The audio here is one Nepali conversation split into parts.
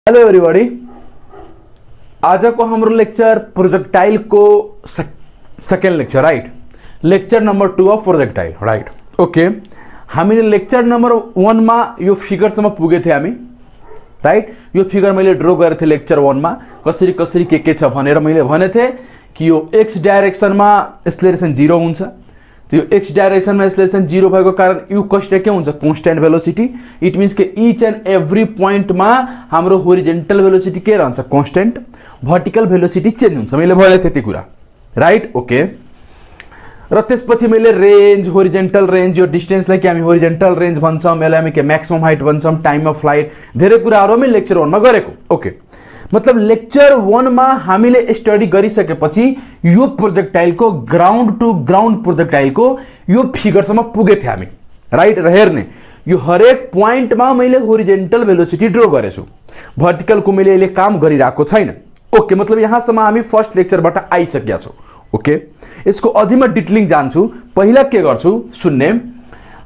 हेलो एभ्रीबडी, आजको हाम्रो लेक्चर प्रोजेक्टाइल को second lecture right, lecture number 2 of projectile right. Okay, हामीले लेक्चर नंबर 1 मा यो फिगरसम्म पुगे थिए हामी राइट। यो फिगर मैले ड्र गरेको थिएँ लेक्चर 1 मा, कसरी कसरी के छ भनेर मैले भने थिएँ कि यो एक्स डाइरेक्सनमा एक्सेलरेसन 0 हुन्छ। त्यो एक्स डाइरेक्सनमा एक्सेलरेसन 0 भएको कारण यु कस्ट के हुन्छ, कन्स्टेन्ट भेलोसिटी। इट मिन्स के इच एन्ड एभ्री पोइन्टमा हाम्रो होरिजेन्टल भेलोसिटी के रहन्छ, कन्स्टेन्ट। भर्टिकल भेलोसिटी चेन्ज हुन्छ, मैले भने थिएँ त्यो कुरा राइट। ओके, र त्यसपछि मैले रेंज, होरिजेन्टल रेंज, यो डिस्टेन्सलाई के हामी होरिजेन्टल रेंज भन्छौँ, यसलाई हामी के म्याक्सिमम हाइट भन्छौँ, टाइम अफ फ्लाइट, धेरै कुराहरू मैले लेक्चर 1 मा गरेको। ओके, मतलब लेक्चर 1 मा हामीले स्टडी गरिसकेपछि यो प्रोजेक्टाइलको ग्राउन्ड टु ग्राउन्ड प्रोजेक्टाइलको यो फिगरसम्म पुगे थिए हामी राइट। र हेर्ने यो हरेक पोइन्टमा मैले होरिजेन्टल भेलोसिटी ड्र गरेछु, भर्टिकलको मैले अहिले काम गरिरहेको छैन। ओके, मतलब यहाँसम्म हामी फर्स्ट लेक्चरबाट आइसकेका छौँ। ओके, यसको अझै म डिटेलिङ जान्छु। पहिला के गर्छु सुन्ने,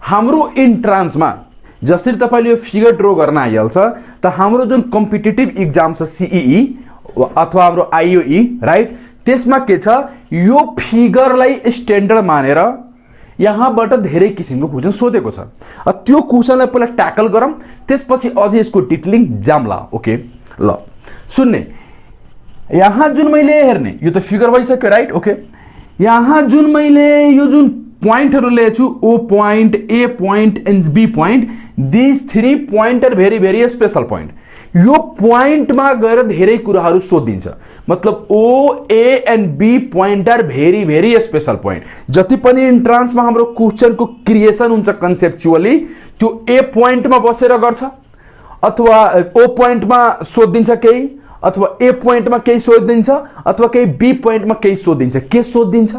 हाम्रो इन्ट्रान्समा जसरी तपाईले यो फिगर ड्र गर्न आइहाल्छ त हाम्रो जुन कम्पिटिटिभ इक्जाम छ सीईई अथवा हाम्रो आईओई राइट, त्यसमा के छ, यो फिगरलाई स्ट्यान्डर्ड मानेर यहाँबाट धेरै किसिमको क्वेसन सोधेको छ। त्यो क्वेसनलाई पहिला ट्याकल गरौँ, त्यसपछि अझै यसको डिटेलिङ जाम्ला। ओके ल सुन्ने, यहाँ जुन मैले हेर्ने, यो त फिगर भइसक्यो राइट। ओके, यहाँ जुन मैले यो जुन पोइन्टहरु लिएछु, O point, A point and B point, this 3 point are very very special point. यो पोइन्टमा गएर धेरै कुराहरू सोधिन्छ, मतलब O, A and B point are very very special point. जति पनि इन्ट्रान्समा हाम्रो क्वेसनको क्रिएसन हुन्छ कन्सेप्चुअली, त्यो ए पोइन्टमा बसेर गर्छ, अथवा ओ पोइन्टमा सोधिन्छ केही, अथवा ए पोइन्टमा केही सोधिन्छ, अथवा केही बी पोइन्टमा केही सोधिन्छ। के सोधिन्छ,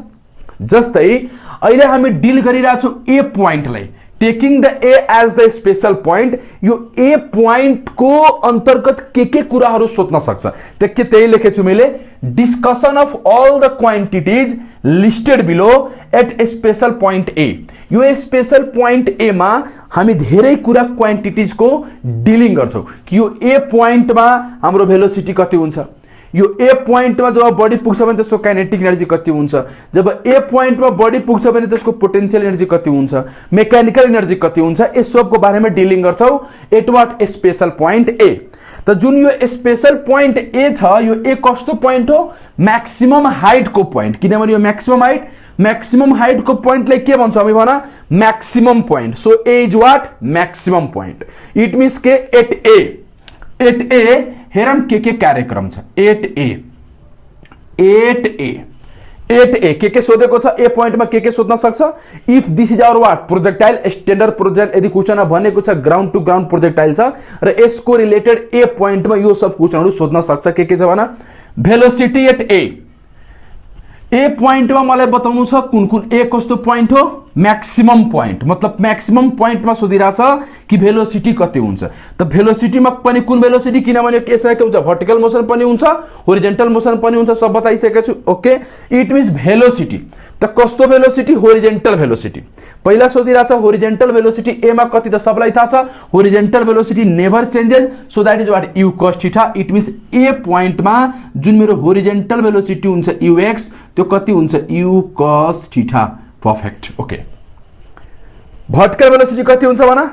जस्तै अहिले हामी डिल गरिरहेछौँ ए पोइन्टलाई, taking the A as the special point. यो ए पोइन्ट को अंतर्गत के कुराहरू सोध्न सक्छ, त्यही लेखेछु मैले, discussion of all the quantities listed below at special point A. यो स्पेशल पोइन्ट ए मा हामी धेरै कुरा क्वान्टिटीज को डिलिङ गर्छौं कि यो ए पोइन्टमा हाम्रो भेलोसिटी कति हुन्छ, यो ए पोइन्टमा जब बडी पुग्छ भने त्यसको काइनेटिक एनर्जी कति हुन्छ, जब ए पोइन्टमा बडी पुग्छ भने त्यसको पोटेन्शियल एनर्जी कति हुन्छ, मेकानिकल एनर्जी कति हुन्छ, यस सबको बारेमा डिलिङ गर्छौं एट वाट स्पेशल पोइन्ट ए। त जुन यो स्पेशल पोइन्ट ए छ, यो ए कस्तो पोइन्ट हो, म्याक्सिमम हाइट को पोइन्ट। किनभने यो म्याक्सिमम हाइट को पोइन्टलाई के भन्छ हामी भन, maximum point. So A is what, maximum point. It means के एट ए हेरम के कार्यक्रम छ, एट ए के सोधेको छ, ए पोइन्टमा के सोध्न सक्छ। If this is our what projectile, standard project, यदि क्वेसनमा भनेको छ ग्राउन्ड टु ग्राउन्ड प्रोजेक्टाइल छ र यसको रिलेटेड ए पोइन्टमा यो सब क्वेसनहरू सोध्न सक्छ। के छ भन, भेलोसिटी एट ए पोइन्टमा मलाई बताउनु छ कुन ए कस्तो पोइन्ट हो, म्याक्सिमम पोइन्ट। मतलब म्याक्सिमम पोइन्टमा सोधिरहेछ कि भेलोसिटी कति हुन्छ। त भेलोसिटीमा पनि कुन भेलोसिटी, किनभने के हुन्छ, भर्टिकल मोसन पनि हुन्छ, होरिजेन्टल मोसन पनि हुन्छ, सब बताइसकेको छु। Okay, it means velocity. त कस्तो भेलोसिटी, होरिजेन्टल भेलोसिटी। पहिला सोधिरहेछ होरिजेन्टल भेलोसिटी ए मा कति, त सबलाई थाहा छ, horizontal velocity never changes, so that is what you cos theta. It means A पोइन्टमा जुन मेरो होरिजेन्टल भेलोसिटी हुन्छ यूएक्स, त्यो कति हुन्छ, you cos theta. Perfect. Okay, vertical velocity कति हुन्छ भन,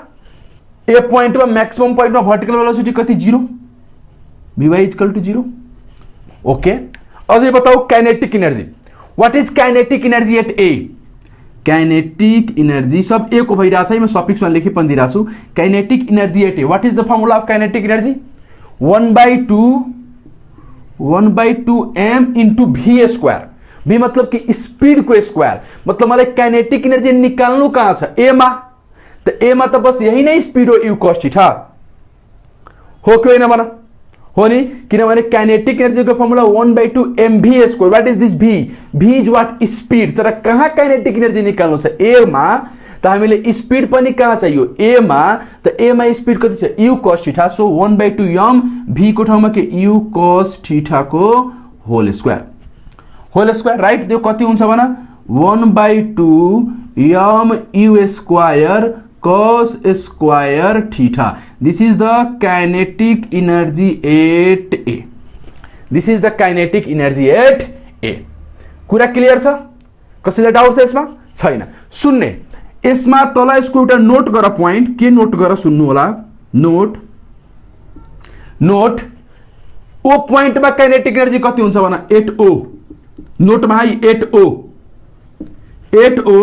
ए पोइन्टमा म्याक्सिमम पोइन्टमा भर्टिकल भेलोसिटी कति, 0, vy इक्वल टु 0। ओके, अझै बताऊ kinetic energy. What is kinetic energy at A, kinetic energy सब ए को भइरहेछ है, म सफिक्समा लेखि पनि दिइरहेछु। Kinetic energy at A, what is the formula of kinetic energy, 1/2 m into v square. भी मतलब कि स्पीड को स्क्वायर, मतलब मलाई काइनेटिक एनर्जी निकाल्नु कहाँ छ, ए मा। त ए मा त बस यही नै स्पीड हो, यु कस थीटा हो कि होइन भन, हो नि। किनभने काइनेटिक एनर्जी को formula 1/2 mv square. What is this v is what speed. तर कहाँ काइनेटिक एनर्जी निकाल्नु छ, ए मा। त हामीले स्पीड पनि कहाँ चाहियो, ए मा। त ए मा स्पीड कति छ, you cos theta. So 1/2 m v को ठाउँमा के, यु कस थीटा को होल स्क्वायर राइट। त्यो कति हुन्छ भन, 1/2 m u square cos square theta. This is the kinetic energy at A. This is the kinetic energy at A. कुरा क्लियर छ? कसैलाई डाउट छ यसमा? छैन. सुन्ने यसमा तल यसको एउटा नोट गर पोइन्ट के नोट गर सुन्नु होला. नोट ओ पोइन्टमा काइनेटिक एनर्जी कति हुन्छ भन. 8O. नोटमा है 8O. 8O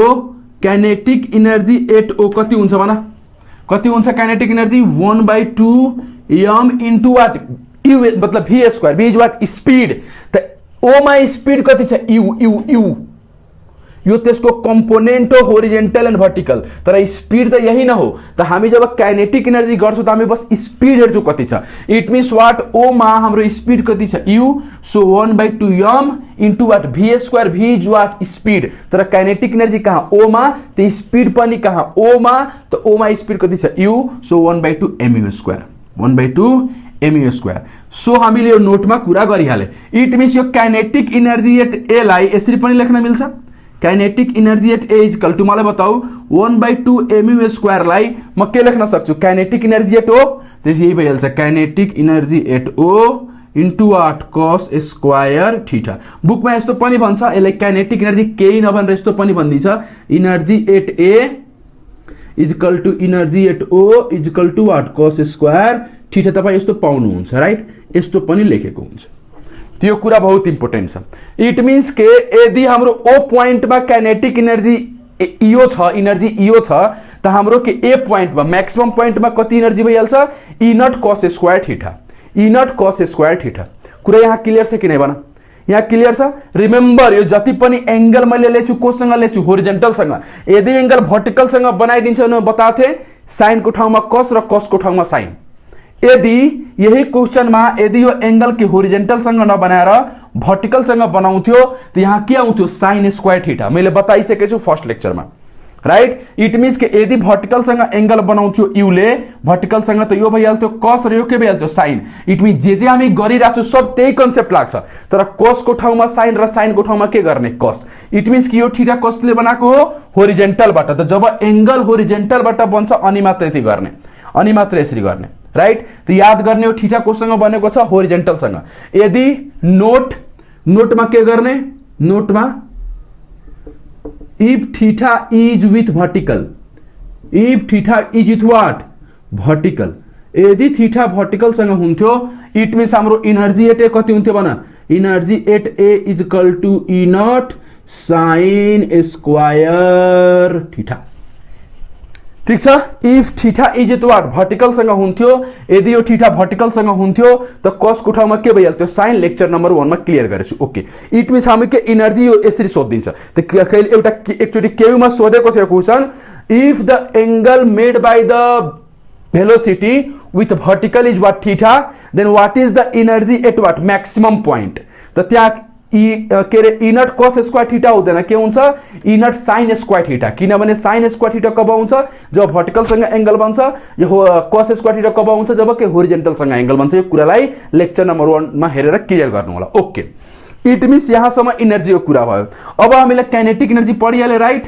kinetic energy 8O कति हुन्छ भन. कति हुन्छ kinetic energy 1/2 m into what u मतलब v square. v is what speed. त ओ मा स्पीड कति छ u यो त्यसको कंपोनेंट हो होरिजेंटल एंड वर्टिकल. तर स्पीड त यही न हो. त हामी जब काइनेटिक एनर्जी गर्छौं त हामी बस स्पीड हेर्छौं कति छ. इट मीन्स व्हाट ओ मा हाम्रो स्पीड कति छ u. So 1/2 m into what v square. v is what speed. तर काइनेटिक एनर्जी कहाँ ओ मा त स्पीड पनि कहाँ ओ मा. त ओ मा स्पीड कति छ u. So 1/2 mu square. 1/2 mu square. So हामीले यो नोटमा कुरा गरिहाले. इट मीन्स यो काइनेटिक एनर्जी एट ए लाई यसरी पनि लेख्न मिल्छ. Kinetic energy at A equal to मलाई बताऊ 1/2 mu स्क्वायर लाई म के लेख्न सक्छु. काइनेटिक एनर्जी एट ओ त्यसै यही भइहाल्छ. Kinetic energy at O into what cos square theta. बुकमा यस्तो पनि भन्छ यसलाई काइनेटिक एनर्जी केही नभनेर यस्तो पनि भनिदिन्छ. Energy at A equal to energy at O equal to what cos square theta. तपाईं यस्तो पाउनुहुन्छ राइट. यस्तो पनि लेखेको हुन्छ. त्यो कुरा बहुत इंपोर्टेंट छ. इट मीन्स के यदि हाम्रो ओ पॉइंट में काइनेटिक एनर्जी इओ छ एनर्जी इओ छ त हाम्रो के ए पॉइंट में मैक्सिमम पॉइंट में कति एनर्जी भइहाल्छ E naught cos square theta. E naught cos square theta. कुरा यहाँ क्लियर छ कि नै भन. यहाँ क्लियर छ. रिमेम्बर यो जति पनि एंगल मैले लेछु कोसँग लेछु होरिजेंटल सँग. यदि एंगल वर्टिकल सँग बनाइदिन्छ न बताथे साइन को ठाउँमा cos र cos को ठाउँमा साइन. यदि यही क्वेश्चन में यदि यो एंगल के होरिजेंटल संग नबनाएर वर्टिकल संग बनाउँथ्यो त यहाँ के आउँथ्यो साइन स्क्वायर थीटा. मैले बताइसकेछु फर्स्ट लेक्चर में राइट. इट मीन्स के यदि वर्टिकल संग एंगल बनाउँथ्यो युले वर्टिकल संग त यो भइहाल्थ्यो cos र यो के भइहाल्थ्यो साइन. इट मीन्स जे हामी गरिराछौं सब त्यही कन्सेप्ट लाग्छ. तर cos को ठाउँमा साइन र साइन को ठाउँमा के गर्ने cos. इट मीन्स कि यो थीटा कसले बनाएको हो होरिजेंटलबाट. त जब एंगल होरिजेंटलबाट बन्छ अनि मात्र यति गर्ने अनि मात्र यसरी गर्ने राइट. तो याद गर्ने हो थीटा कोसँग बनेको छ होरिजेंटल सँग. यदि नोटमा के गर्ने नोटमा if theta is with vertical. If theta is with what vertical. यदि थीटा वर्टिकल सँग हुन्थ्यो इट मीन्स हाम्रो एनर्जी एट ए कति हुन्थ्यो भन. Energy at A equal to E naught sine square theta. ठीक छ. If theta is it what vertical सँग हुन्थ्यो. यदि यो थीटा वर्टिकल सँग हुन्थ्यो त cos को ठाउँमा के भइहाल्थ्यो साइन. लेक्चर नम्बर 1 मा क्लियर गरेछु. ओके. इट मीन्स हामी के एनर्जी यो यसरी सोधिन्छ. त कहिले एउटा एकचोटी केयू मा सोधेको छ question. If the angle made by the velocity with vertical is what theta, then what is the energy at what maximum point. त त्यहाँ के रे ई नट cos स्क्वायर थीटा हुँदैन के हुन्छ ई नट साइन स्क्वायर थीटा. किनभने साइन स्क्वायर थीटा कब आउँछ जब वर्टिकल सँग एंगल बन्छ. यो cos स्क्वायर थीटा कब आउँछ जब के होरिजेंटल सँग एंगल बन्छ. यो कुरालाई लेक्चर नम्बर 1 मा हेरेर क्लियर गर्नु होला. ओके. इट मीन्स यहाँसम्म एनर्जी को कुरा भयो. अब हामीले काइनेटिक एनर्जी पढिहाले राइट.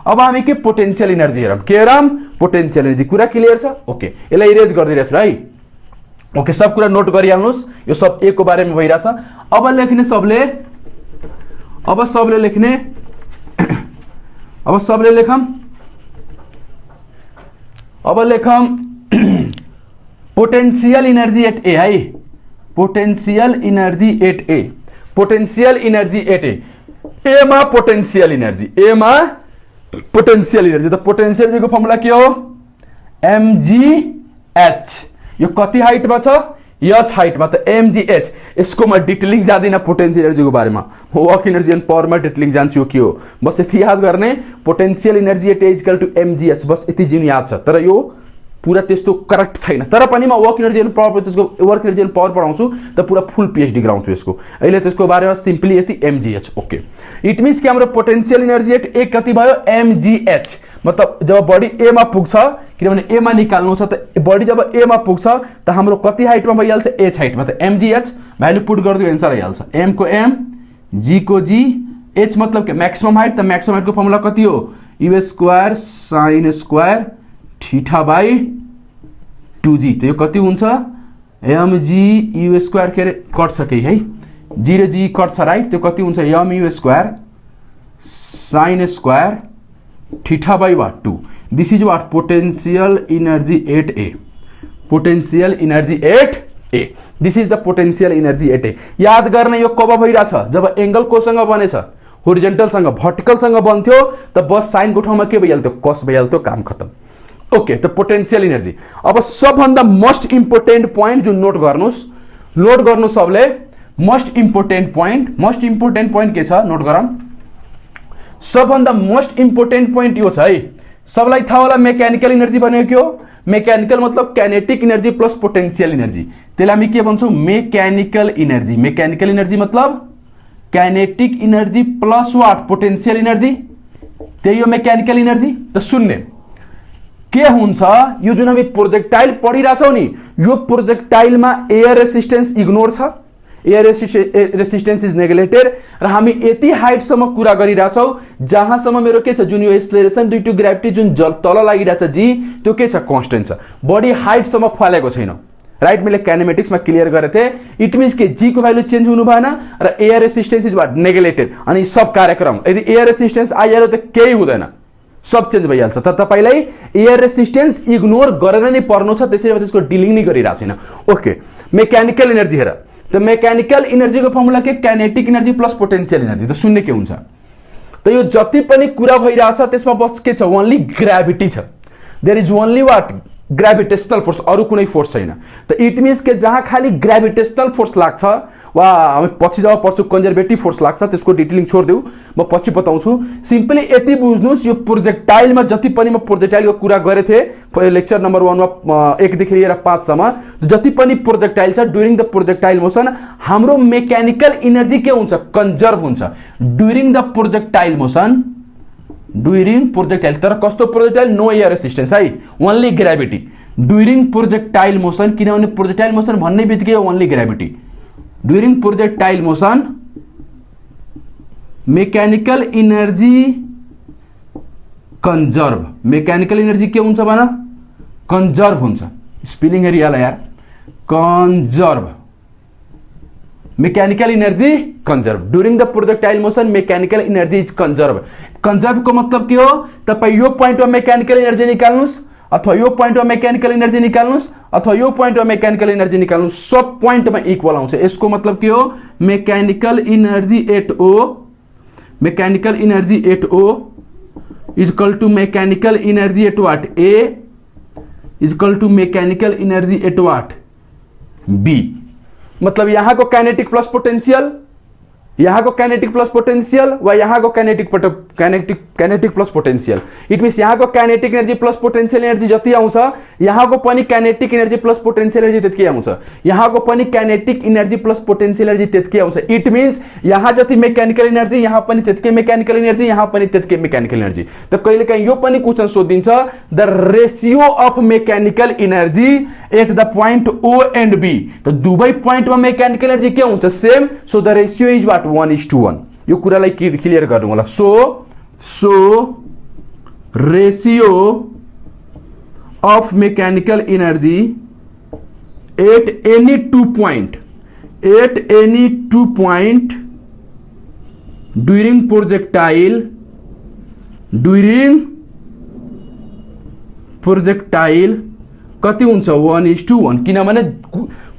अब हामी के पोटेंशियल एनर्जी हेरौं. के हेरौं पोटेंशियल एनर्जी. कुरा क्लियर छ. ओके. यसलाई इरेज गरिदिरहेछु है. ओके. सब कुरा नोट गरिहाल्नुस्. यो सब ए को बारेमा भइराछ. अब लेख्ने सबले लेख्ने अब सबले लेखम. अब लेखम पोटेंशियल एनर्जी एट ए है. Potential energy at A. Potential energy at A. A मा पोटेंशियल एनर्जी. ए मा पोटेंशियल एनर्जी. त पोटेंशियल एनर्जी को फर्मुला के हो mgh. यो कति हाइट में छ h हाइट में. त mgh. यसको म डिटेलिङ जादिन पोटेंशियल एनर्जी को बारेमा. वर्क एनर्जी एन्ड पावर में डिटेलिङ जान्छु के हो. बस यति याद गर्ने potential energy at equal to mgh. बस यति जिन याद छ. तर यो पूरा त्यस्तो करेक्ट छैन. तर पनि म वर्क एनर्जी एन्ड पावर त्यसको वर्क एनर्जी एन्ड पावर पढाउँछु त पूरा फुल पीएचडी गराउँछु यसको. अहिले त्यसको बारेमा सिम्पली यति mgh. ओके. इट मीन्स कि हाम्रो पोटेंशियल एनर्जी एट ए कति भयो mgh. मतलब जब बॉडी ए मा पुग्छ किनभने ए मा निकाल्नु छ त बॉडी जब ए मा पुग्छ त हाम्रो कति हाइट मा भइहाल्छ h हाइट मा. त mgh भ्यालु पुट गर्दियो एन्सर आइहाल्छ. m को m g को g h मतलब के मैक्सिमम हाइट. त मैक्सिमम हाइट को फर्मुला कति हो u square sin square theta by 2g त यो कति हुन्छ mg u स्क्वायर के अरे कट्छ केही है g र g कट्छ राइट त्यो कति हुन्छ mu square sin square theta by what 2 this is what potential energy at a potential energy at a this is the potential energy at a याद गर्न यो कब भइराछ जब एंगल कोसँग बनेछ होरिजेंटल सँग भर्टिकल सँग बन्थ्यो त बस साइन को ठाउँमा के भइहाल्थ्यो कस भइहाल्थ्यो काम खत्म ओके त पोटेंशियल एनर्जी अब सबभन्दा मोस्ट इम्पोर्टेन्ट पोइन्ट जुन नोट गर्नु सबले मोस्ट इम्पोर्टेन्ट पोइन्ट के छ नोट गरौँ सबभन्दा मोस्ट इम्पोर्टेन्ट पोइन्ट यो छ है सबलाई थाहा होला मेकानिकल एनर्जी भनेको के हो मेकानिकल मतलब kinetic energy plus potential energy त्यसलाई हामी के भन्छौं मेकानिकल एनर्जी मतलब kinetic energy plus what potential energy त्यही हो मेकानिकल एनर्जी त सुन्ने के हुन्छ यो जुन हामी प्रोजेक्टाइल पढिराछौ नि यो प्रोजेक्टाइलमा एयर रेसिस्टेन्स इग्नोर छ एयर रेसिस्टेन्स इज नेग्लेक्टेड र हामी यति हाइट सम्म कुरा गरिराछौ जहाँसम्म मेरो के छ जुन यो एक्सेलरेसन ड्यू टु ग्रेभिटी जुन तल लागिराछ जी त्यो के छ कांस्टेन्ट छ बडी हाइट सम्म फलेको छैन राइट मैले काइनेमेटिक्स में क्लियर गरेथे इट मीन्स के जी को भ्यालु चेन्ज हुनु भएन र air resistance is what neglected अनि सब कार्यक्रम यदि एयर रेसिस्टेन्स आइहाल्यो त केही हुँदैन सब चेन्ज भइहाल्छ त तपाईलाई एयर रेसिस्टेन्स इग्नोर गरेर नै पर्नु छ त्यसैले त्यसको डिलिङ नै गरिरा छैन ओके मेकानिकल एनर्जी हेर त मेकानिकल एनर्जी को फर्मुला के kinetic energy plus potential energy त सुन्ने के हुन्छ त यो जति पनि कुरा भइराछ त्यसमा बस के छ ओन्ली ग्रेभिटी छ there is only what gravitational force अरु कुनै फोर्स छैन त इट मीन्स के जहाँ खाली ग्रेभिटेशनल फोर्स लाग्छ वा हामी पछि जब पढ्छु कन्जर्भेटिभ फोर्स लाग्छ त्यसको डिटेलिङ छोड्देऊ म पछि बताउँछु सिम्पली यति बुझ्नुस् यो प्रोजेक्टाइलमा जति पनि म प्रोजेक्टाइलको कुरा गरेथे लेक्चर नम्बर 1 मा 1 देखि लिएर 5 सम्म जति पनि प्रोजेक्टाइल छ ड्युरिङ द प्रोजेक्टाइल मोसन हाम्रो मेकानिकल एनर्जी के हुन्छ कन्जर्भ हुन्छ during the projectile motion during projectile तर कस्तो प्रोजेक्टाइल नो एयर रेसिस्टेन्स है only gravity during projectile motion किनभने प्रोजेक्टाइल मोसन भन्ने बित्तिकै only gravity during projectile motion mechanical energy conserve mechanical energy के हुन्छ भन कन्जर्भ हुन्छ स्पेलिङ हेरिहाल यार conserve mechanical energy conserve during the projectile motion mechanical energy is conserve को मतलब के हो तपाई यो पोइन्टमा मेकानिकल एनर्जी निकाल्नुस् अथवा यो पोइन्टमा मेकानिकल एनर्जी निकाल्नुस् अथवा यो पोइन्टमा मेकानिकल एनर्जी निकाल्नुस् सब पोइन्टमा इक्वल आउँछ यसको मतलब के हो mechanical energy at O is equal to mechanical energy at what A is equal to mechanical energy at what B मतलब यहाँ को काइनेटिक प्लस पोटेंशियल व यहाँ को kinetic plus potential it means यहाँ को kinetic energy plus potential energy जति आउँछ यहाँ को पनि kinetic energy plus potential energy त्यतिकै आउँछ यहाँ को पनि kinetic energy plus potential energy त्यतिकै आउँछ इट मीन्स यहाँ जति मेकानिकल एनर्जी यहाँ पनि त्यतिकै मेकानिकल एनर्जी यहाँ पनि त्यतिकै मेकानिकल एनर्जी त कहिलेकाहीँ यो पनि क्वेशन सोधिन्छ the ratio of mechanical energy at the point O and B त दुवै पोइन्टमा मेकानिकल एनर्जी के हुन्छ same so the ratio is what 1:1 यो कुरालाई क्लियर गर्नु होला so ratio of mechanical energy at any two point during projectile कति हुन्छ 1:1 किनभने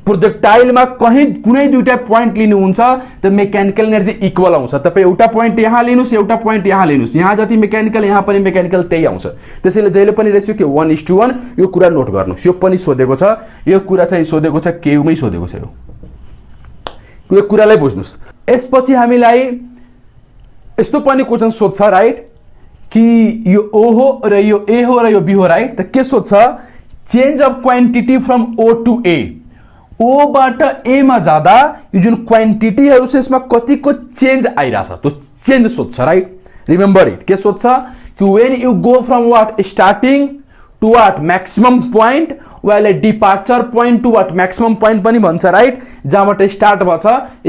प्रोजेक्टाइलमा कहीं कुनै दुईटा पोइन्ट लिनुहुन्छ त मेकानिकल एनर्जी इक्वल आउँछ तपाई एउटा पोइन्ट यहाँ लिनुस् एउटा पोइन्ट यहाँ लिनुस् यहाँ जति मेकानिकल यहाँ पनि मेकानिकल त्यही आउँछ त्यसैले जहिले पनि रेशियो के 1:1 यो कुरा नोट गर्नुस् यो पनि सोधेको छ यो कुरा चाहिँ सोधेको छ केयुमै सोधेको छ यो कुरालाई बुझ्नुस् यसपछि हामीलाई यस्तो पनि क्वेशन सोध्छ राइट कि यो ओ हो र यो ए हो र यो बी हो राइट त के सोध्छ change of quantity from O to A O बाट ए मा जाँदा यो जुन क्वान्टिटीहरु छ यसमा कतिको चेन्ज आइराछ त्यो चेन्ज सोध्छ राइट रिमेम्बर इट के सोध्छ कि when you go from what starting to what maximum point while departure point to what maximum point पनि भन्छ राइट जहाँबाट स्टार्ट भछ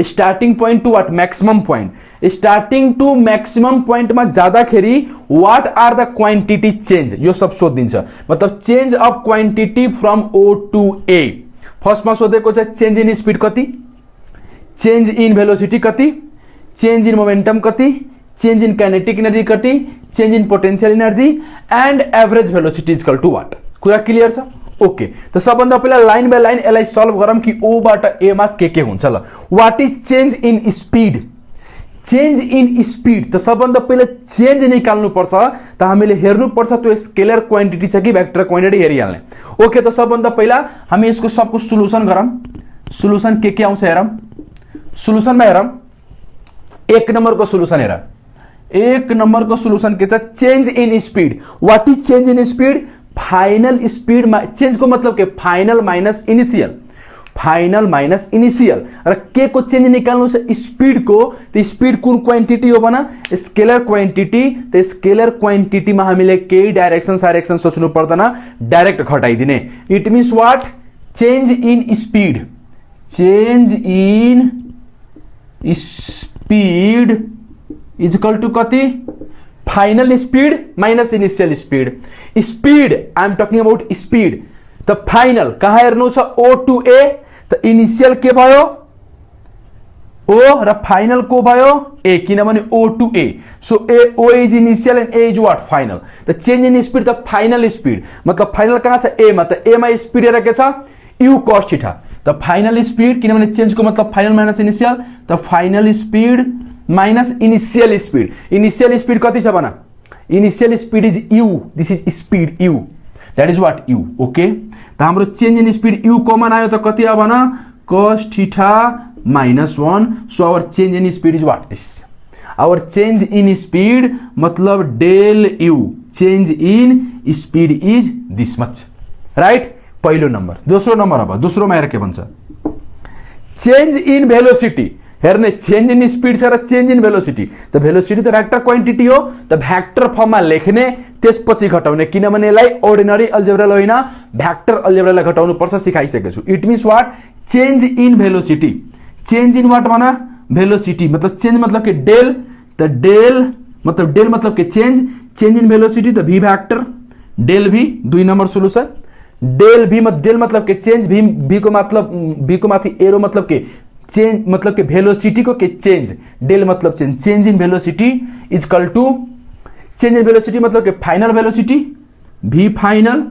starting point to what maximum point starting to maximum पोइन्टमा जाँदाखेरि what are the quantity change, यो सब सोधिन्छ। मतलब change of quantity from O to A. फर्स्टमा सोधेको छ चेन्ज इन स्पीड कति, चेन्ज इन भेलोसिटी कति, चेन्ज इन मोमेन्टम कति, चेन्ज इन काइनेटिक एनर्जी कति, change in potential energy and average velocity equal to what. कुरा क्लियर छ? ओके, त सबभन्दा पहिला लाइन बाई लाइन यसलाई सल्भ गरौँ कि ओ बाट ए मा के हुन्छ। ल what is change in speed? Change in speed त सबभन्दा पहिला चेन्ज निकाल्नु पर्छ, त हामीले हेर्नु पर्छ त्यो स्केलर क्वान्टिटी छ कि भेक्टर क्वान्टिटी हेरिहाल्ने। ओके, त सबभन्दा पहिला हामी यसको सबको सोलुसन गरौँ। सोलुसन के आउँछ हेरौँ। सोलुसनमा हेरौँ, एक नम्बरको सोलुसन हेर। एक नम्बरको सोलुसन के छ? Change in speed. What is change in speed? Final speed मा चेन्ज को मतलब के final minus initial, final minus initial. र के को चेन्ज निकाल्नु छ? स्पीड को। त स्पीड कुन क्वान्टिटी हो भन? Scalar quantity. त स्केलर क्वान्टिटी मा हामीले केही डाइरेक्सन साइरेक्सन सोच्नु पर्दैन, डाइरेक्ट घटाइदिने। It means what? Change in speed. Change in speed is equal to कति? Final speed minus initial speed. Speed I am talking about speed. त फाइनल कहाँ हेर्नु छ? O to A. त इनिशियल के भयो? ओ र फाइनल को भयो? ए, किनभने O to A. So A O is initial and A is what? Final. त चेन्ज इन स्पीड त फाइनल स्पीड, मतलब फाइनल कहाँ छ? ए मा। त ए मा स्पीड हेर के छ? U cos theta. त फाइनल स्पीड, किनभने चेन्ज को मतलब फाइनल माइनस इनिशियल, त final speed minus initial speed. Initial speed कति छ भन? Initial speed is u. This is speed u, that is what? U. Okay, त हाम्रो change in speed u common आयो त कति आयो भन? cos theta minus 1। So our change in speed is what? This. Our change in speed मतलब del u, change in speed is this much, right? पहिलो नम्बर। दोस्रो नम्बर, अब दोस्रोमा हेर के भन्छ? Change in velocity. हेर्ने, चेन्ज इन स्पीड छ र चेन्ज इन भेलोसिटी। त भेलोसिटी त भेक्टर क्वान्टिटी हो, त भेक्टर फर्ममा लेख्ने त्यसपछि घटाउने, किनभने यसलाई अर्डिनरी अल्जेब्राले होइन भेक्टर अल्जेब्रालाई घटाउनु पर्छ, सिकाइसकेको छु। It means what? Change in velocity. Change in what भन? भेलोसिटी। मतलब चेन्ज मतलब के डेल। त डेल मतलब के चेन्ज। चेन्ज इन भेलोसिटी त भी भेक्टर डेल भी। 2 नम्बर सोलुसन। डेल मतलब के चेन्ज, भी को मतलब भी को माथि एरो मतलब के चेन्ज, मतलब के भेलोसिटी को के चेन्ज। डेल मतलब change. Change in velocity is equal to change in velocity मतलब के final velocity v final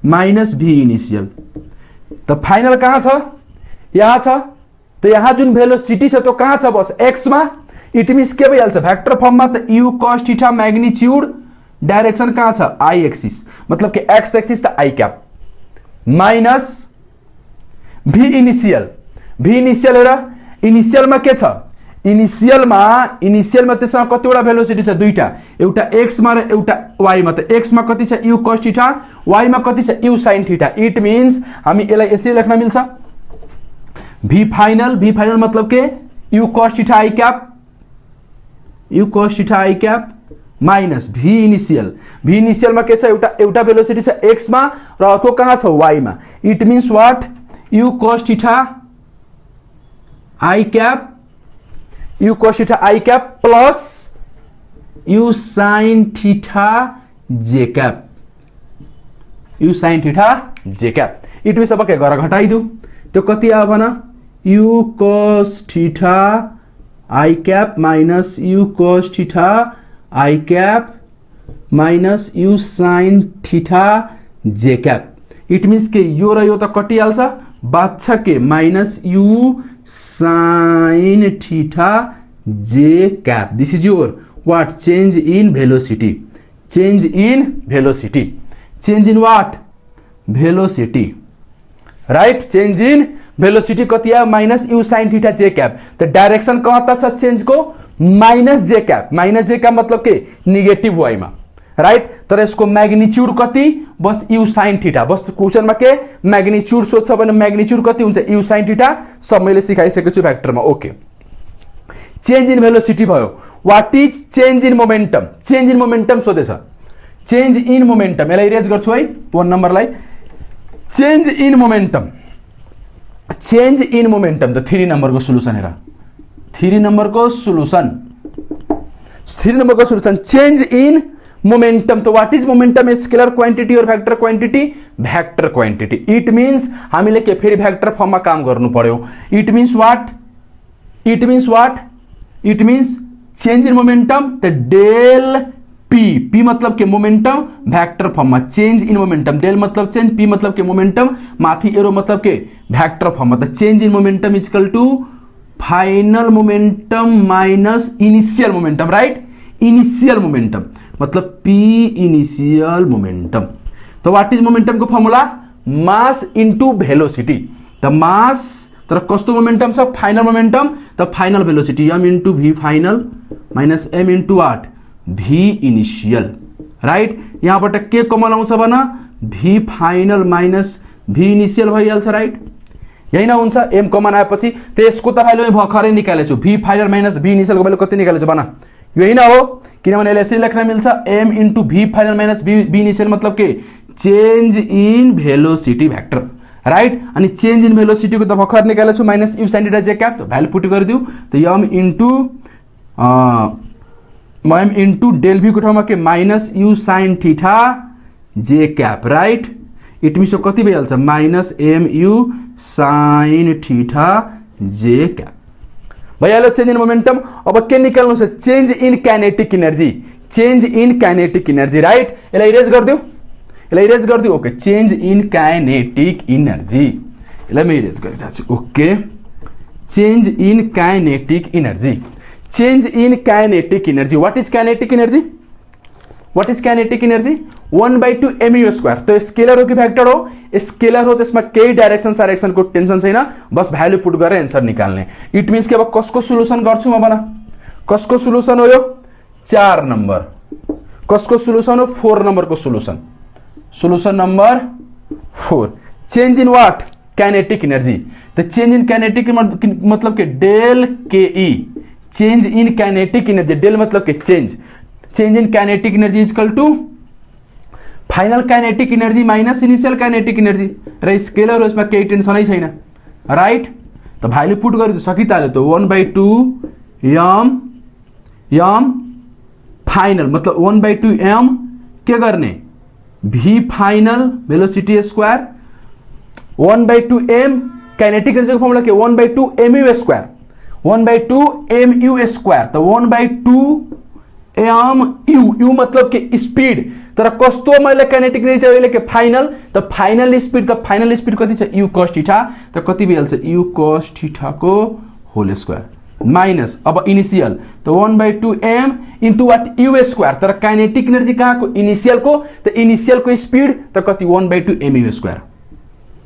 minus भी इनिशियल। त फाइनल कहाँ छ? यहाँ छ। त यहाँ जुन भेलोसिटी छ त्यो कहाँ छ? बस एक्स मा। इट मीन्स के भइहाल्छ? भेक्टर फर्ममा त u cos theta magnitude, direction कहाँ छ? आई एक्सिस, मतलब के एक्स एक्सिस त i cap minus V initial. V initial हेर, इनिशियल में के छ? इनिशियल में त्यसमा कतिवटा भेलोसिटी छ? दुईटा, एउटा एक्स मा र एउटा वाई मा। त एक्स मा कति छ? यू कॉस थीटा, वाई मा कति छ? U sine theta. It means हामी यसलाई यसरी लेख्न मिल्छ, भी फाइनल मतलब के u cos theta i cap, u cos theta i cap minus V initial. V initial में के छ? एउटा भेलोसिटी छ एक्स मा र अर्को कहाँ छ? वाई मा। It means what? You cos theta I cap, you cos theta I cap plus you sin theta जे कैप, यू sin थीटा जे कैप। इट मीन्स अब के गर घटाइदिउ, त्यो कति आयो भन? You cos theta I cap minus you cos theta I cap minus you sin theta जे कैप। इट मीन्स के यो र यो त कटिहाल्छ, बाछ के माइनस यू sin थीटा जे cap. This is your what? Change in velocity. Change in velocity. Change in what? Velocity, right? Change in velocity कति आयो? माइनस यू sin थीटा जे कैप। त डाइरेक्सन कता छ चेंज को? माइनस जे कैप। माइनस जे कैप मतलब के? नेगेटिभ वाई मा, राइट? तर यसको मैग्निट्यूड कति? बस यू sin थीटा। बस क्वेश्चन में के मैग्निट्यूड सोध्छ भने मैग्निट्यूड कति हुन्छ? You sin theta. सब मैले सिकाइसकेको छु भेक्टर में। ओके, चेंज इन वेलोसिटी भयो। What is change in momentum? Change in momentum सोधेछ। चेंज इन मोमेंटम यसलाई इरेज गर्छु है 1 नम्बरलाई। Change in momentum, change in momentum त 3 नम्बर को सोलुसन हेर। 3 नंबरको सोल्युसन, 3 नंबरको सोल्युसन चेन्ज इन मोमेन्टम। तो what is momentum? Scalar quantity और vector quantity? Vector quantity. It means हामीले के फेरि भेक्टर फर्ममा काम गर्नु पर्यो। It means what? It means what? It means change in momentum त डेल पी, पी मतलब के मोमेन्टम, भेक्टर फर्ममा चेन्ज इन मोमेन्टम, डेल मतलब चेन्ज, पी मतलब के मोमेन्टम, माथि एरो मतलब के भेक्टर फर्ममा। त change in momentum equal to final momentum minus initial momentum, right? Initial momentum मतलब पी इनिशियल मोमेन्टम। तो व्हाट इज मोमेन्टम को फर्मुला? Mass into velocity. त मास तर कस्तो मोमेन्टम छ? Final momentum. त final velocity M into V final minus M into what? V initial, right? यहाँबाट के कमन आउँछ भन? भी फाइनल माइनस भी इनिशियल भइहाल्छ, राइट? यही न हुन्छ? एम कमन आएपछि त्यसको त भ्यालु भर्खरै निकालेछु। भी फाइनल माइनस भी इनिशियल को भ्यालु कति निकालेछु भन? यही न हो? किनभने यसले यसरी लेख्न मिल्छ, M into V final minus भी इनिशियल मतलब के? Change in velocity vector, right? अनि चेन्ज इन भेलोसिटी को त भर्खर निकालेछु, minus U sine theta J cap. त भ्यालु पुट गरिदिउ। त एम इन्टु डेल भी को ठाउँमा के? Minus U sine theta J cap, right? It means कति भइहाल्छ? Minus M U sine theta J cap भइहाल्यो चेन्ज इन मोमेन्टम। अब के निकाल्नु छ? Change in kinetic energy, change in kinetic energy, right? यसलाई इरेज गरिदिउ, यसलाई इरेज गरिदिउ। Okay, change in kinetic energy, यसलाई म इरेज गरिरहेको छु। Okay, change in kinetic energy, change in kinetic energy. What is kinetic energy? What is kinetic energy? 1/2 mu square. तो स्केलर हो कि भेक्टर हो? स्केलर हो, त्यसमा केही डाइरेक्सन साइरेक्सन को टेन्सन छैन, बस भ्यालु पुट गरेर एन्सर निकाल्ने। इट मीन्स के अब कसको सोल्युसन गर्छु म भन? कसको सोल्युसन हो यो? 4 नंबर। कसको सोल्युसन हो? 4 नंबर को solution, solution number 4। Change in what? Kinetic energy. तो चेन्ज इन काइनेटिक मतलब के? डेल के E, change in kinetic energy, del मतलब के? Change, change in kinetic energy equal to final kinetic energy minus initial kinetic energy. र स्केलर हो, यसमा केही टेन्सनै छैन, राइट? त भ्यालु पुट गरिदिनु सकिहाल्यो। त 1/2 एम फाइनल मतलब 1/2 एम के गर्ने? V final velocity square 1/2 M kinetic energy को फर्मुला के? 1/2 mu स्क्वायर, 1/2 mu स्क्वायर। त 1/2 एम यू मतलब के स्पीड। तर कस्तो मैले काइनेटिक एनर्जी अहिले के? फाइनल। त फाइनल स्पीड, त फाइनल स्पीड कति छ? U cos theta. त कति भइहाल्छ? यू cos थीटा को होल स्क्वायर माइनस अब इनिशियल। त 1/2 m into what? U square. तर काइनेटिक एनर्जी कहाँको? इनिशियल को। त इनिशियल को स्पीड त कति? 1/2 mu स्क्वायर।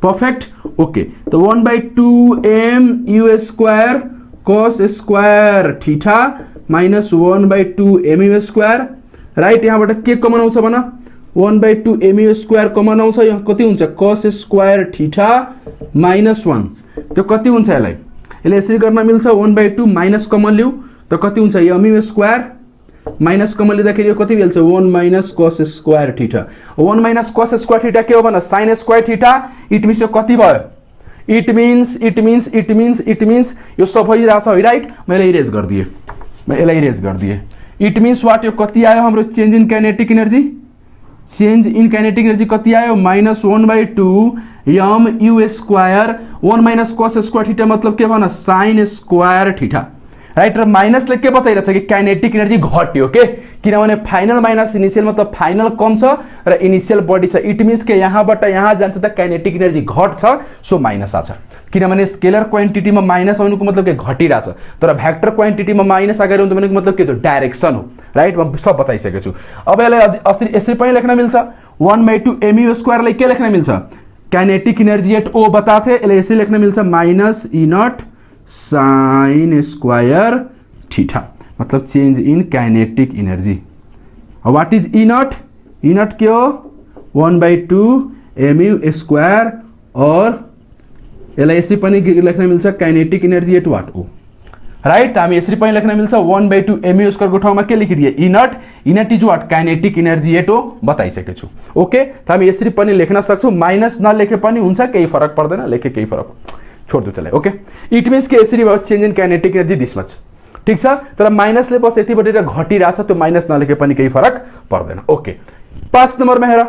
पर्फेक्ट। ओके, त 1/2 m u square cos square theta minus 1/2 mu square, right? यहाँबाट के कमन आउँछ भन? 1/2 mu स्क्वायर कमन आउँछ। यहाँ कति हुन्छ? cos square theta minus 1। त्यो कति हुन्छ? यसलाई यसरी गर्न मिल्छ। 1/2 माइनस कमन लिउ, त कति हुन्छ? mu स्क्वायर माइनस कमन लिँदाखेरि यो कति भइहाल्छ? 1 minus cos square theta. 1 minus cos square theta के हो भन? sin square theta. It means यो कति भयो? इट मिन्स यो सब भइरहेछ है, राइट? मैले इरेज गरिदिएँ, मैं यसलाई इरेज गरिदिएँ। It means what? यो कति आयो हाम्रो? Change in kinetic energy, change in kinetic energy कति आयो? Minus 1/2 m u square 1 minus cos square theta मतलब के भन? sin square theta, right? र माइनसले के बताइरहेछ कि काइनेटिक एनर्जी घट्यो के? किनभने फाइनल माइनस इनिशियल मतलब फाइनल कम छ र इनिशियल बढी छ। इट मिन्स के यहाँबाट यहाँ जान्छ त काइनेटिक एनर्जी घट्छ, सो माइनस आछ। किनभने स्केलर क्वान्टिटीमा माइनस आउनुको मतलब के? घटिरहेछ। तर भेक्टर क्वान्टिटीमा माइनस अगाडि आउनु भनेको मतलब के? त्यो डाइरेक्सन हो, राइट? म सब बताइसकेको छु। अब यसलाई यसरी पनि लेख्न मिल्छ। 1/2 mu स्क्वायरलाई के लेख्न मिल्छ? काइनेटिक एनर्जी एट ओ बताथे, यसलाई यसरी लेख्न मिल्छ minus E naught sine square theta मतलब change in kinetic energy. What is E naught? E naught के हो? 1/2 mu स्क्वायर और यसलाई यसरी पनि लेख्न मिल्छ kinetic energy at what? O, right? त हामी यसरी पनि लेख्न मिल्छ 1/2 mu स्क्वायर को ठाउँमा के लेखिदिए? E naught. E naught is what? Kinetic energy at O बताइसकेको छु। ओके, त हामी यसरी पनि लेख्न सक्छौँ। माइनस नलेखे पनि हुन्छ, केही फरक पर्दैन, लेखे केही फरक छोडिदिउँ त्यसलाई। ओके, इट मिन्स कि यसरी भयो change in kinetic energy this much. ठिक छ, तर माइनसले बस यति बढेर घटिरहेछ, त्यो माइनस नलेखे पनि केही फरक पर्दैन। ओके, 5 नम्बरमा हेर,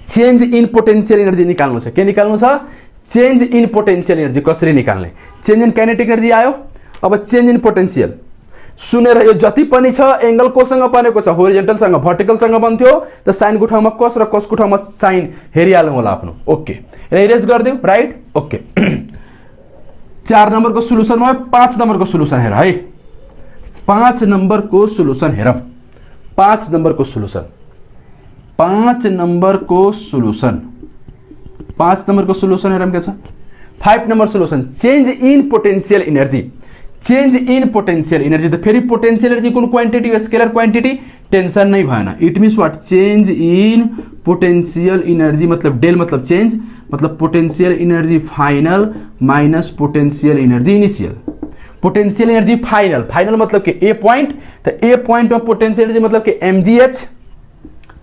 चेन्ज इन पोटेन्शियल एनर्जी निकाल्नु छ। के निकाल्नु छ? Change in potential energy. कसरी निकाल्ने? चेन्ज इन काइनेटिक एनर्जी आयो, अब चेन्ज इन पोटेन्शियल। सुनेर यो जति पनि छ एंगल कोसँग बनेको छ, होरिजेन्टलसँग भर्टिकलसँग बन्थ्यो, त साइनको ठाउँमा कस र कसको ठाउँमा साइन हेरिहालौँ होला आफ्नो। ओके, यसलाई इरेज गरिदिउँ, राइट। ओके, 4 नम्बरको सोलुसन भयो। 5 नम्बरको सोलुसन हेर है, 5 नम्बरको सोलुसन हेरौँ। 5 नम्बरको सोलुसन, 5 नम्बरको सोलुसन, 5 नम्बरको सोलुसन हेरौँ के छ। 5 number solution, change in potential energy. Change in potential energy, त फेरि पोटेन्शियल एनर्जी कुन क्वान्टिटी? स्केलर क्वान्टिटी, टेन्सन नै भएन। It means what? Change in potential energy मतलब डेल मतलब चेन्ज, मतलब potential energy final minus potential energy initial. Potential energy final, final मतलब के ए पॉइंट, त ए पॉइंट में पोटेन्शियल एनर्जी मतलब के एमजीएच,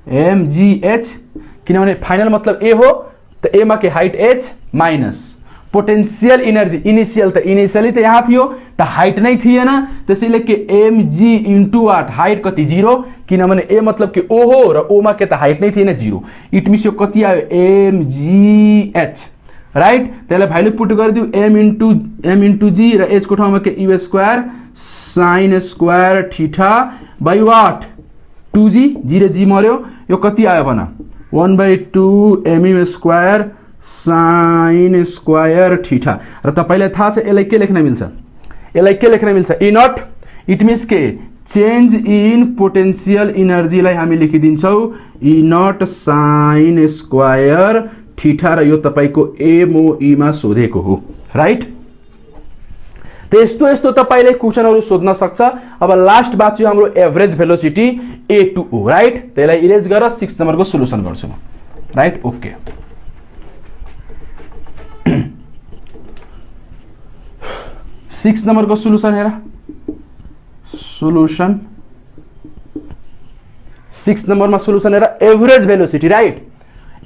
एमजीएच, किनभने फाइनल मतलब ए हो, त ए मा के height H minus potential energy initial, त इनिशियली त यहाँ थियो, त हाइट नै थिएन, त्यसैले के एमजी इन्टु वाट? हाइट कति? 0, किनभने ए मतलब के ओ हो र ओ मा के त हाइट नै थिएन 0। इट मिन्स यो कति आयो? MGH, right. त्यसलाई भ्यालु पुट गरिदिउ, एम इन्टु जी र एच को ठाउँमा के u square sine square theta by what? 2g, G र जी मर्यो, यो कति आयो भन? 1/2 M U square sine square theta. र तपाईलाई थाहा छ यसलाई के लेख्न मिल्छ? यसलाई के लेख्न मिल्छ? ई नट। इट मिन्स के चेन्ज इन पोटेन्शियल एनर्जीलाई हामी लेखिदिन्छौँ ई नट साइन स्क्वायर थीटा, र यो तपाईको एमओई मा सोधेको हो, राइट। त यस्तो यस्तो तपाईले क्वेशनहरु सोध्न सक्छ। अब लास्ट बाँच्यो हाम्रो average velocity A to O, right. त्यसलाई इरेज गरेर 6 नम्बरको सोलुसन गर्छु म, राइट। ओके, 6 नम्बरको सोलुसन हेर। सोलुसन 6 नंबर में सोल्यूशन है average velocity, right.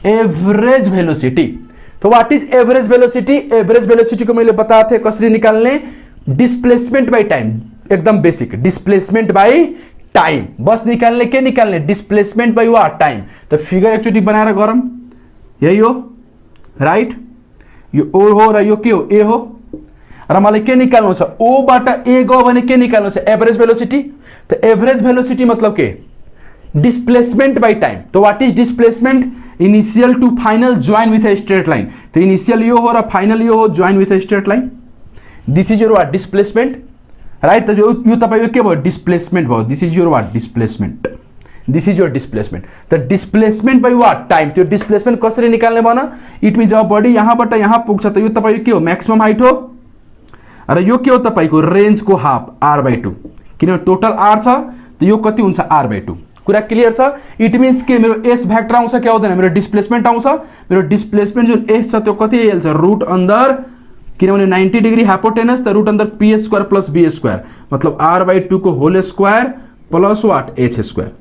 Average velocity, तो what is average velocity? Average velocity को मैंने बताया थे कसरी निकालने, डिस्प्लेसमेंट बाय टाइम, एकदम बेसिक, डिस्प्लेसमेंट बाय टाइम बस निकालने के निकालने डिस्प्लेसमेंट बाय व्हाट? टाइम। तो फिगर एकचोटी बनाएर गरौँ, यही हो, राइट। यो ओ हो र यो के हो? ए हो। र मलाई के निकाल्नु छ? ओ बाट ए गयो भने के निकाल्नु छ? Average velocity. तो एवरेज वेलोसिटी मतलब के? Displacement by time. तो what is displacement? Initial to final join with a straight line. तो इनिशियल यो हो र फाइनल यो हो, join with a straight line. This is your what? Displacement, right. तो यो तपाईको के भयो? डिस्प्लेसमेंट भयो। This is your what? Displacement. This is your displacement. तो डिस्प्लेसमेंट बाय व्हाट? टाइम। त्यो डिस्प्लेसमेंट कसरी निकाल्ने भन? इट मिन्स जब बडी यहाँबाट यहाँ पुग्छ त यो तपाईको के हो? मैक्सिमम हाइट हो। र यो के हो तपाईको? रेंज को हाफ r/2, किन टोटल r छ, तो यो कति हुन्छ? r/2। कुरा क्लियर छ? इट मिन्स के मेरो s भ्याक्टर आउँछ के आउँदैन? मेरो डिस्प्लेसमेंट आउँछ। मेरो डिस्प्लेसमेंट जुन s छ त्यो कति आइहाल्छ? रूट अंडर, किनभने 90 डिग्री हाइपोटेनस, त root under p² plus b², मतलब r/2 को whole square plus what? h²।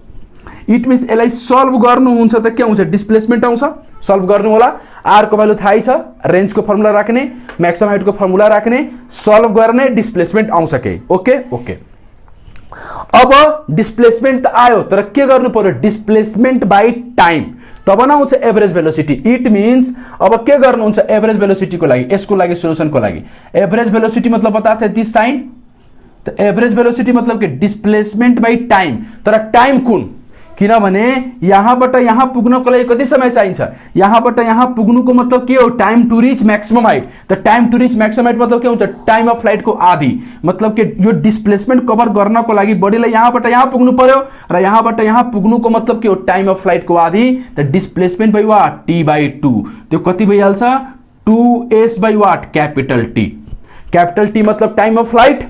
It means यसलाई सल्भ गर्नुहुन्छ त के आउँछ? डिस्प्लेसमेंट आउँछ। सल्भ गर्नु होला, r को भ्यालु थाहै छ, रेंज को फर्मुला राख्ने, मैक्सिमम हाइट को फर्मुला राख्ने, सल्भ गर्ने, डिस्प्लेसमेंट आउँछ के? Okay okay. अब डिस्प्लेसमेंट त आयो, तर के गर्नु पर्यो? डिस्प्लेसमेंट बाय टाइम, तब न आउँछ एभरेज वेलोसिटी। इट मिन्स अब के गर्नुहुन्छ एभरेज वेलोसिटी को लागि? यसको लागि सोल्युसन को लागि एभरेज वेलोसिटी मतलब बताते दिस साइन। तो एभरेज वेलोसिटी मतलब के? Displacement by time. तर टाइम कुन? किनभने यहाँबाट यहाँ पुग्नको लागि कति समय चाहिन्छ? यहाँबाट यहाँ पुग्नुको मतलब के हो? Time to reach maximum height. त time to reach maximum height मतलब के हुन्छ? टाइम अफ फ्लाइट को आधी। मतलब के यो डिस्प्लेसमेंट कभर गर्नको लागि बडीलाई यहाँबाट यहाँ पुग्नु पर्यो, र यहाँबाट यहाँ पुग्नुको मतलब के हो? टाइम अफ फ्लाइट को आधी। त डिस्प्लेसमेंट बाय व्हाट? t/2। त्यो कति भइहाल्छ? 2s by what? Capital T। Capital T मतलब टाइम अफ फ्लाइट,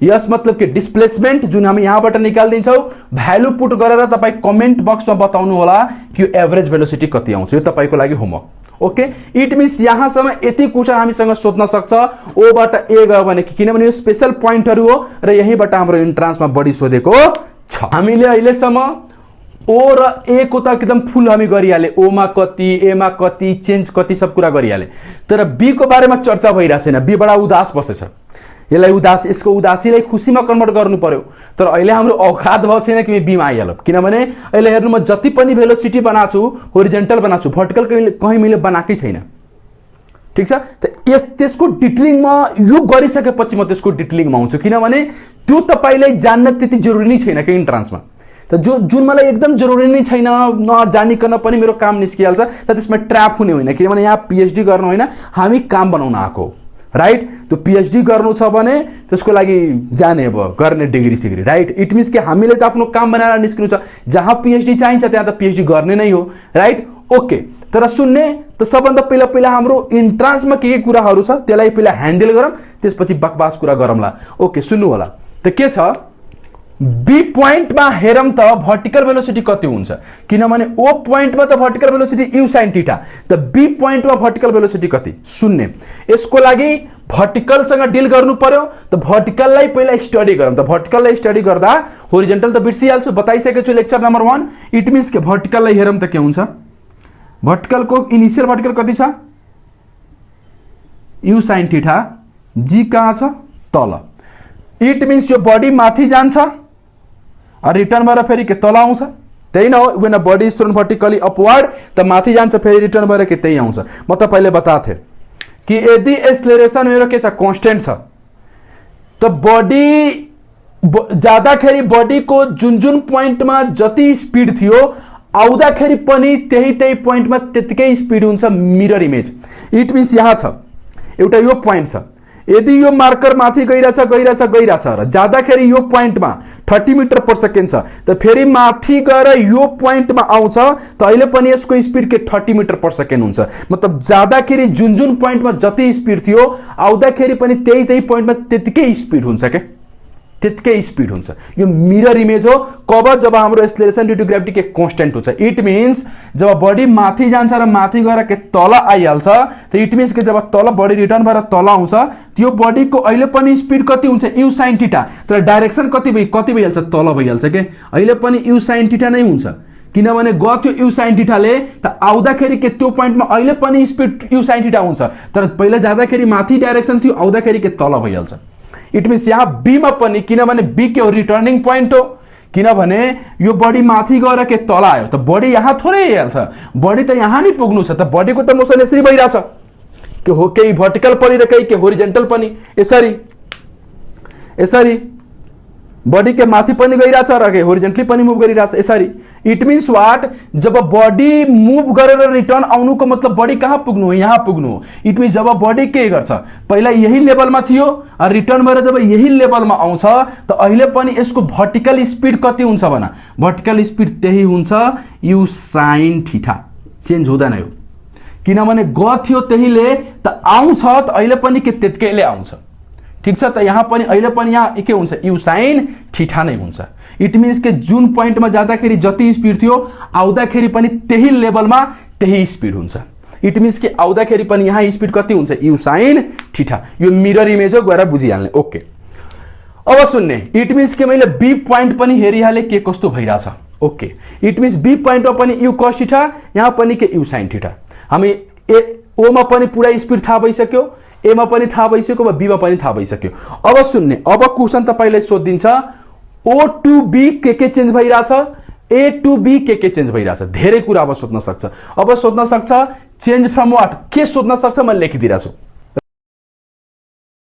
यस मतलब के डिस्प्लेसमेंट, जुन हामी यहाँबाट निकाल्दिन्छौँ। भ्यालु पुट गरेर तपाई कमेन्ट बक्समा बताउनु होला कि एभरेज वेलोसिटी कति आउँछ। यो तपाईको लागि होमवर्क। ओके, इट मिन्स यहाँसम्म यति क्वेशन हामीसँग सोध्न सक्छ। ओ बाट ए गयो भने, किनभने यो स्पेशल पोइन्टहरु हो र यहीबाट हाम्रो इन्ट्रान्समा बढी सोधेको छ। हामीले अहिलेसम्म ओ र ए को त एकदम फुल हामी गरिहाले, ओमा कति, एमा कति, चेन्ज कति सब कुरा गरिहाले। तर बी को बारेमा चर्चा भइरहेको छैन। बी बडा उदास बसेछ। यसलाई उदास, यसको उदासीलाई खुसीमा कन्भर्ट गर्नु पर्यो। तर अहिले हाम्रो औकात भएको छैन कि बीमा आइहाल्यो। किनभने अहिले हेर्नु म जति पनि भेलोसिटी बनाएको छु, होरिजेन्टल बनाएको छु, भर्टिकल कहीँ मैले बनाएकै छैन। ठीक छ, त त्यसको डिटेलिङमा यो गरिसकेपछि म त्यसको डिटेलिङमा आउँछु। किनभने त्यो तपाईलाई जान्न त्यति जरुरी नै छैन कि इन्ट्रान्समा। त जुन मलाई एकदम जरुरी नै छैन, नजानिकन पनि मेरो काम निस्किहाल्छ, त त्यसमा ट्र्याप हुने होइन। किनभने यहाँ पीएचडी गर्नु होइन, हामी काम बनाउन आएको, राइट। त्यो पीएचडी गर्नु छ भने त्यसको लागि जाने अब गर्ने डिग्री सिग्री, राइट। इट मिन्स कि हामीले त आफ्नो काम बनाएर निस्किनु छ। जहाँ पीएचडी चाहिन्छ त्यहाँ त पीएचडी गर्ने नै हो, राइट। ओके, तर सुन्ने त सबभन्दा पहिला हाम्रो इन्ट्रान्समा के कुराहरू छ त्यसलाई पहिला ह्यान्डल गरौँ, त्यसपछि बकवास कुरा गरौँला। ओके, सुन्नु होला। त के छ, बी पोइन्टमा हेरौँ त भर्टिकल भेलोसिटी कति हुन्छ। किनभने ओ पोइन्टमा त vertical velocity you sine theta, त बी पोइन्टमा भर्टिकल भेलोसिटी कति। सुन्ने, यसको लागि भर्टिकलसँग डिल गर्नु पर्यो। त भर्टिकललाई पहिला स्टडी गरौँ। त भर्टिकललाई स्टडी गर्दा होरिजेन्टल त बिर्सिहाल्छु, बताइसकेको छु लेक्चर नम्बर 1। इट मिन्स के भर्टिकललाई हेरौँ त के हुन्छ। भर्टिकलको इनिसियल भर्टिकल कति छ, यू साइन थीटा। जी कहाँ छ, तल। इट मिन्स यो बडी माथि जान्छ, रिटर्न भएर फेरि के तल आउँछ। त्यही न हो, when a body is thrown vertically upward, त माथि जान्छ फेरि रिटर्न भएर के त्यही आउँछ। म तपाईले बताएको थिएँ कि यदि एक्सेलरेसन मेरो के छ, कांस्टेंट छ, त बडी जाँदाखेरि बडीको जुन पोइन्टमा जति स्पिड थियो आउँदाखेरि पनि त्यही पोइन्टमा त्यतिकै स्पिड हुन्छ। Mirror image. इट मिन्स यहाँ छ एउटा यो पोइन्ट छ, यदि यो मार्कर माथि गइरहेछ र जाँदाखेरि यो पोइन्टमा 30 मिटर पर सेकेन्ड छ, त फेरि माथि गएर यो पोइन्टमा आउँछ, त अहिले पनि यसको स्पिड के 30 मिटर पर सेकेन्ड हुन्छ। मतलब जाँदाखेरि जुन पोइन्टमा जति स्पिड थियो आउँदाखेरि पनि त्यही पोइन्टमा त्यतिकै स्पिड हुन्छ के, त्यतिकै स्पिड हुन्छ। यो मिरर इमेज हो। कब, जब हाम्रो एक्सेलरेसन ड्यू टु ग्रेभिटी के कांस्टेंट हुन्छ। इट मिन्स जब बडी माथि जान्छ र माथि गएर के तल आइहाल्छ, त इट मिन्स कि जब तल बडी रिटर्न भएर तल आउँछ, त्यो बडीको अहिले पनि स्पिड कति हुन्छ, यू साइन थीटा। तर डाइरेक्सन कति भइहाल्छ, तल भइहाल्छ के। अहिले पनि यू साइन थीटा नै हुन्छ। किनभने गयो यू साइन थीटाले, त आउँदाखेरि के त्यो पोइन्टमा अहिले पनि स्पिड यू साइन थीटा हुन्छ। तर पहिला जाँदाखेरि माथि डाइरेक्सन थियो, आउँदाखेरि के तल भइहाल्छ। इट मिन्स यहाँ बीमा पनि, किनभने बी के हो रिटर्निङ पोइन्ट हो। किनभने यो बडी माथि गएर के तल आयो, त बडी यहाँ थोरै आइहाल्छ, बडी त यहाँ नै पुग्नु छ। त बडीको त मोसन यसरी भइरहेछ, के हो केही भर्टिकल पनि र केही के होरिजेन्टल पनि। यसरी बडी के माथि पनि गइरहेछ र के होरिजेन्टली पनि मुभ गरिरहेछ यसरी। इट मिन्स वाट, जब बडी मुभ गरेर रिटर्न आउनुको मतलब बडी कहाँ पुग्नु हो, यहाँ पुग्नु हो। इट मिन्स जब बडी के गर्छ, पहिला यही लेभलमा थियो, रिटर्न भएर जब यही लेभलमा आउँछ, त अहिले पनि यसको भर्टिकल स्पिड कति हुन्छ भन। भर्टिकल स्पिड त्यही हुन्छ यू साइन थीटा, चेन्ज हुँदैन यो। किनभने थियो त्यहीले, त आउँछ, त अहिले पनि के त्यतिकैले आउँछ। ठीक छ, त यहाँ पनि अहिले पनि यहाँ के हुन्छ, यू साइन थीटा नै हुन्छ। इट मिन्स के जुन पोइन्टमा जाँदाखेरि जति स्पिड थियो आउँदाखेरि पनि त्यही लेभलमा त्यही स्पिड हुन्छ। इट मिन्स कि आउँदाखेरि पनि यहाँ स्पिड कति हुन्छ, यू साइन थीटा। यो मिरर इमेज हो, गएर बुझिहाल्ने। ओके, अब सुन्ने, इट मिन्स कि मैले बी पोइन्ट पनि हेरिहालेँ के कस्तो भइरहेछ। ओके, इट मिन्स बी पोइन्टमा पनि यू कस थीटा, यहाँ पनि के यू साइन थीटा। हामी ओमा पनि पुरा स्पिड थाहा भइसक्यो, एमा पनि थाहा भइसक्यो, बीमा पनि थाहा भइसक्यो। अब सुन्ने, अब क्वेसन तपाईलाई सोधिन्छ, ओ टु बी के चेन्ज भइरहेछ, ए टु बी के चेन्ज भइरहेछ। धेरै कुरा अब सोध्न सक्छ। अब सोध्न सक्छ चेन्ज फ्रम वाट, के सोध्न सक्छ मैले लेखिदिरहेछु।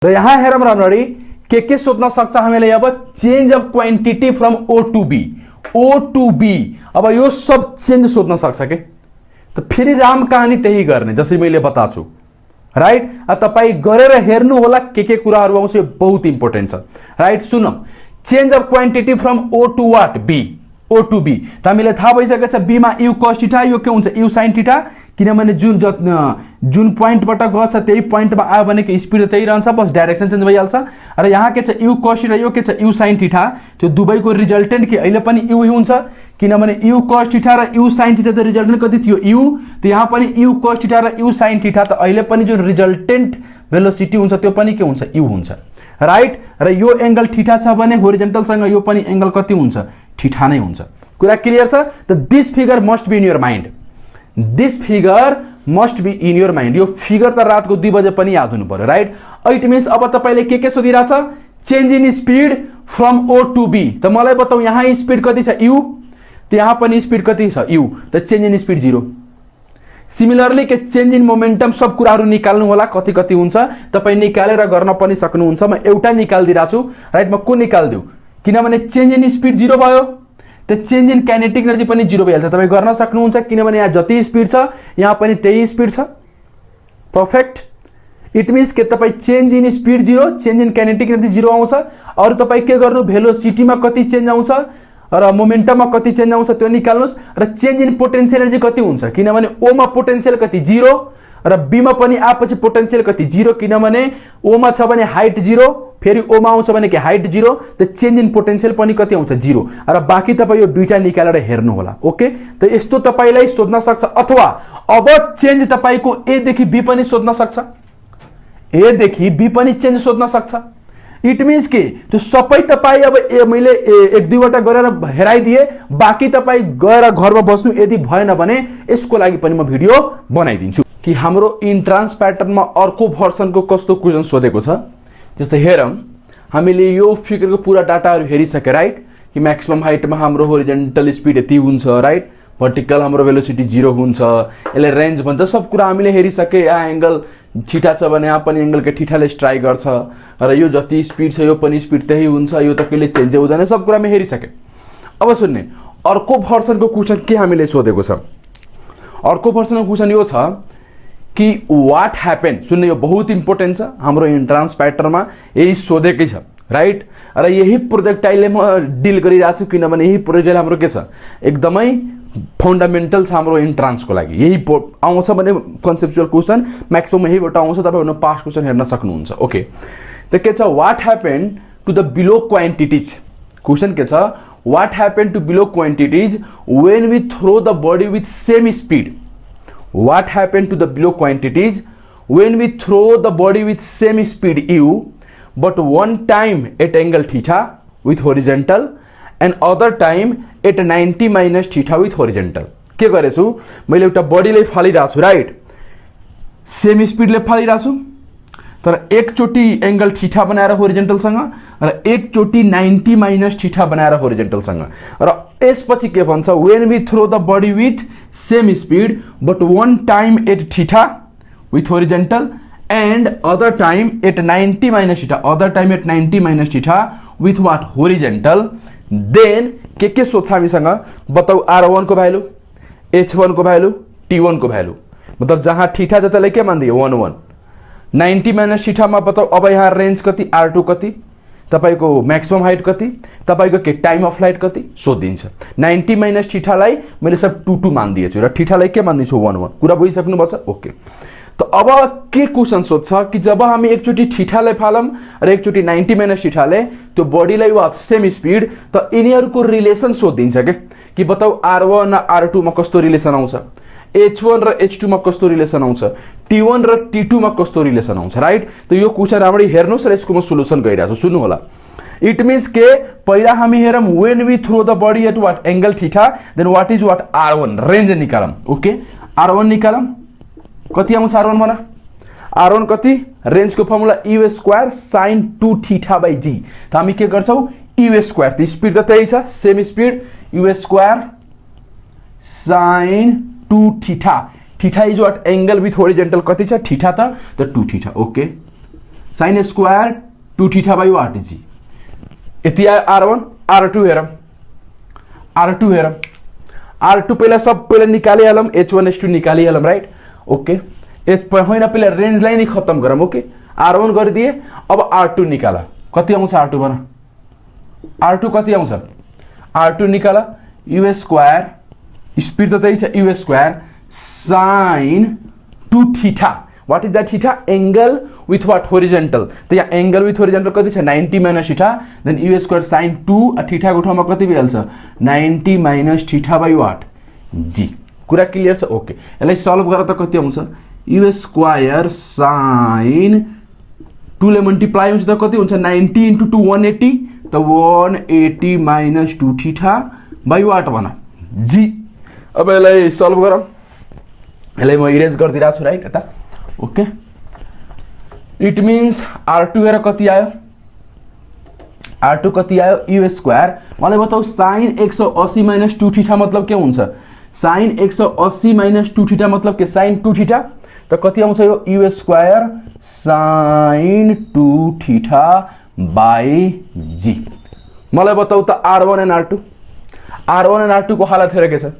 र यहाँ हेरौँ राम्ररी, के सोध्न सक्छ हामीले। अब change of quantity from O to B, O to B. अब यो सब चेन्ज सोध्न सक्छ के। त फेरि राम कहानी त्यही गर्ने जसरी मैले बताएको छु, राइट। तपाई गरेर हेर्नु होला के कुराहरू आउँछ, यो बहुत इम्पोर्टेन्ट छ, राइट। सुनौँ, change of quantity from O to what, B, O to B. त हामीले थाहा भइसकेको छ बीमा यू कस थीटा, यो के हुन्छ यू साइन थीटा। किनभने जुन पोइन्टबाट गछ त्यही पोइन्टमा आयो भने के स्पिड त्यही रहन्छ, बस डाइरेक्सन चेन्ज भइहाल्छ। र यहाँ के छ यू कस थीटा, यो के छ यू साइन थीटा। त्यो दुवैको रिजल्टेन्ट के अहिले पनि यू हुन्छ। किनभने यू कस थीटा र यू साइन थीटा त रिजल्टेन्ट कति थियो, यू। त यहाँ पनि यू कस थीटा र यू साइन थीटा, त अहिले पनि जुन रिजल्टेन्ट भेलोसिटी हुन्छ त्यो पनि के हुन्छ, यू हुन्छ, राइट। र यो एंगल थीटा छ भने होरिजेन्टलसँग यो पनि एंगल कति हुन्छ, थीटा नै हुन्छ। कुरा क्लियर छ? त this figure must be in your mind, this figure must be in your mind. यो फिगर त रातको 2 बजे पनि याद हुनु पर्यो, राइट? इट मिन्स अब तपाईले के सोधिरहेछ? Change in speed from O to B. त मलाई बताऊ यहाँ स्पीड कति छ? u, त यहाँ पनि स्पीड कति छ? u, त चेन्ज इन स्पीड 0। सिमिलरली के चेन्ज इन मोमेन्टम सब कुराहरु निकाल्नु होला, कति कति हुन्छ तपाई निकालेर गर्न पनि सक्नुहुन्छ। म एउटा निकाल्दिरा छु, राइट? म को निकाल्दिउ? किनभने चेन्ज इन स्पीड 0 भयो, त चेन्ज इन काइनेटिक एनर्जी पनि 0 भइहाल्छ। तपाई गर्न सक्नुहुन्छ किनभने यहाँ जति स्पीड छ यहाँ पनि त्यही स्पीड छ। पर्फेक्ट। इट मिन्स के तपाई change in speed 0, change in kinetic energy 0 आउँछ। अरु तपाई के गर्नु? भेलोसिटी मा कति चेन्ज आउँछ र मोमेन्टम मा कति चेन्ज आउँछ त्यो निकाल्नुस्। र चेन्ज इन पोटेन्शियल एनर्जी कति हुन्छ? किनभने ओ मा पोटेन्शियल कति? 0 र बी मा पनि आपछि पोटेन्शियल कति? 0। किनभने ओ मा छ भने हाइट 0, फेरि ओ मा आउँछ भने के हाइट 0, त चेन्ज इन पोटेन्शियल पनि कति आउँछ? 0। र बाँकी तपाई यो दुईटा निकालेर हेर्नु होला। ओके, त यस्तो तपाईलाई सोध्न सक्छ। अथवा अब चेन्ज तपाईको ए देखि बी पनि सोध्न सक्छ, ए देखि बी पनि चेन्ज सोध्न सक्छ। इट मिन्स के त्यो सबै तपाई अब मैले 1-2 वटा गरेर हेराइदिए, बाँकी तपाई गएर घरमा बस्नु। यदि भएन भने यसको लागि पनि म भिडियो बनाइदिन्छु कि हाम्रो इन्ट्रान्स प्याटर्नमा अर्को भर्सनको कस्तो क्वेशन सोधेको छ। जस्तै हेरौँ, हामीले यो फिगरको पुरा डाटाहरु हेरिसके, राइट? कि म्याक्सिमम हाइटमा हाम्रो होरिजेन्टल स्पीड यति हुन्छ, राइट? भर्टिकल हाम्रो भेलोसिटी 0 हुन्छ, यसले रेन्ज भन्छ। सब कुरा हामीले हेरिसके। यहाँ एंगल थीटा छ भने यहाँ पनि एंगल के थीटाले स्ट्राइक गर्छ र यो जति स्पीड छ यो पनि स्पीड त्यही हुन्छ, यो त कहिले चेन्ज हुँदैन। सब कुरा हामी हेरिसके। अब सुन्ने, अर्को भर्सनको क्वेशन के हामीले सोधेको छ? अर्को भर्सनको क्वेशन यो छ कि व्हाट ह्यापन। सुन्ने, यो बहुत इम्पोर्टेन्ट छ हाम्रो इन्ट्रान्स प्याटर्नमा, यही सोधेकै छ, राइट? र यही प्रोजेक्टाइलले म डिल गरिरहेको छु किनभने यही प्रोजेक्टाइल हाम्रो के छ? एकदमै फन्डामेन्टल छ हाम्रो इन्ट्रान्सको लागि। यही आउँछ भने कन्सेप्चुअल क्वेशन म्याक्सिमम यहीबाट आउँछ। तपाईहरु पास्ट क्वेशन हेर्न सक्नुहुन्छ। ओके, त के छ? What happen to the below quantities. Question के छ? What happen to below quantities when we throw the body with same speed. What happened to the below quantities when we throw the body with same speed u, but one time at angle theta with horizontal and other time at 90 minus theta with horizontal। के गरेछु? मैले एउटा बडीले फालिरहेको छु, राइट? सेम स्पीडले फालिरहेको छु, तर एकचोटी एंगल थीटा बनाएर होरिजेन्टल सँग र एकचोटी 90 माइनस थीटा बनाएर होरिजेन्टल सँग। र यसपछि के भन्छ? When we throw the body with same speed but one time at theta with horizontal and other time at 90 minus theta, other time at 90 minus theta with what? Horizontal. Then के सोध्छ हामीसँग? बताऊ r1 को भ्यालु, h1 को भ्यालु, t1 को भ्यालु। मतलब जहाँ थीटा जताले के मान्दियो? 1 1। 90 माइनस थीटामा बताऊ अब यहाँ रेन्ज कति? r2 कति? तपाईको म्याक्सिमम हाइट कति? तपाईको के टाइम अफ फ्लाइट कति? सोधिन्छ। 90 माइनस थीटालाई मैले सब 2 2 मान्दिएछु र थीटालाई के मान्दिछु? 1 1। कुरा बुझिसक्नु भएको छ? ओके, त अब के क्वेशन सोध्छ कि जब हामी एकचोटी थीटालाई फालम र एकचोटी 90 माइनस थीटाले त्यो बडीलाई वा सेम स्पीड, त यिनीहरुको रिलेसन सोधिन्छ कि बताऊ r1 र r2 मा कस्तो रिलेसन आउँछ, h1 र h2 मा कस्तो रिलेसन आउँछ, t1 र t2 मा कस्तो रिलेसन आउँछ, राइट? त यो क्वेशन राम्ररी हेर्नुस् र यसको म सोलुसन गरिरहेछु। सुन्नु होला। इट मिन्स के पहिला हामी हेरौँ when we throw the body at what? Angle theta, then what is what? r1 range निकालम। ओके, r1 निकालम। कति आउँछ r1 भन? r1 कति? रेन्जको formula u² sin 2 theta by g। त हामी के गर्छौ? u², त स्पीड त त्यही छ, same speed, u² sin 2 theta. Theta is what? Angle with horizontal कति छ? थीटा त 2 theta. Okay, sin square 2 theta by what? g। यति r1। r2 harem, r2 harem. r2 पहिला सब पहिला निकालिहालम, h1 h2 निकालिहालम, राइट? ओके, होइन पहिला रेन्जलाई नै खत्म गरम। ओके, r1 गरिदिए। अब r2 निकाला। कति आउँछ r2 भन? r2 कति आउँछ? r2 निकाला u² स्पीड त त्यही छ, u² sin 2 theta. What is that theta? Angle with what? Horizontal. त यहाँ एंगल विथ होरिजेंटल कति छ? 90 minus theta, then u² sin 2 theta को ठाउँमा कति भइहाल्छ? 90 minus theta by what? g। कुरा क्लियर छ? ओके, यसलाई सल्भ गरेर त कति आउँछ? u² sin 2 ले मल्टिप्लाई हुन्छ त कति हुन्छ? 90 * 2 180, त 180 माइनस 2 थीटा बाई वाट भन जी। अब यसलाई सल्भ गरौँ, यसलाई म इरेज गरिदिरहेको छु राइट यता। ओके, इट मिन्स R2 हेर कति आयो, R2 कति आयो यू स्क्वायर। मलाई बताऊ साइन 180 माइनस 2 थीटा मतलब के हुन्छ, साइन 180 माइनस 2 थीटा मतलब के साइन 2 थीटा, त कति आउँछ यो U square sine 2 theta by G. मलाई बताऊ त R1 and R2, R1 and R2 को हालत हेर के छ,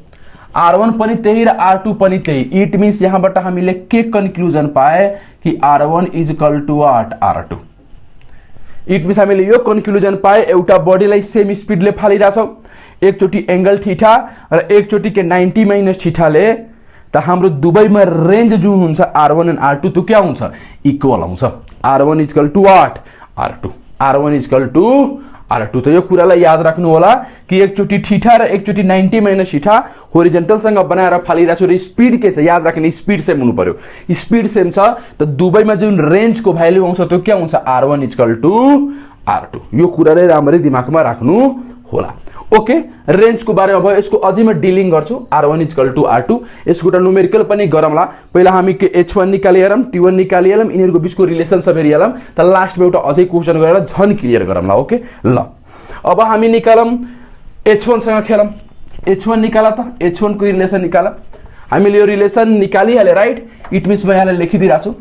R1 पनि त्यही र R2 पनि त्यही। इट मिन्स यहाँबाट हामीले के कन्क्लुजन पाए कि R1 is equal to what R2। It means हामीले यो कन्क्लुजन पाए एउटा बडीलाई सेम स्पिडले फालिरहेछौँ, एकचोटि एंगल थीटा र एकचोटि के 90 माइनस थीटाले, त हाम्रो दुवैमा रेंज जो हुन्छ R1 एन्ड R2 तो क्या हुन्छ इक्वल आउँछ। R1 is equal to what R2, R1 is equal to R2। त यो कुरालाई याद राख्नु होला कि एकचोटि थीटा र एकचोटि 90 माइनस थीटा होरिजेन्टल सँग बनाएर फालिरहेको छु र स्पिड के छ याद राख्ने, स्पिड सेम हुनु पर्यो। स्पिड सेम छ त दुवैमा जुन रेंज को भ्यालु आउँछ त्यो के हुन्छ R1 is equal to R2। यो कुरालाई राम्ररी दिमागमा राख्नु होला। ओके, रेंज को बारेमा भयो, यसको अझै म डिलिङ गर्छु। R1 is equal to R2, यसको एउटा न्युमेरिकल पनि गरौँला। पहिला हामी के H1 निकालिहालौँ, T1 निकालिहालौँ, यिनीहरूको बीचको रिलेसन सब हेरिहालौँ, त लास्टमा एउटा अझै क्वेसन गरेर झन क्लियर गरौँला। ओके ल, अब हामी निकालौँ H1 सँग खेलौँ। H1 निकाला त, H1 को रिलेसन निकाला। हामीले यो रिलेसन निकालिहाले राइट। इट मिन्स म यहाँलाई लेखिदिरहेको छु।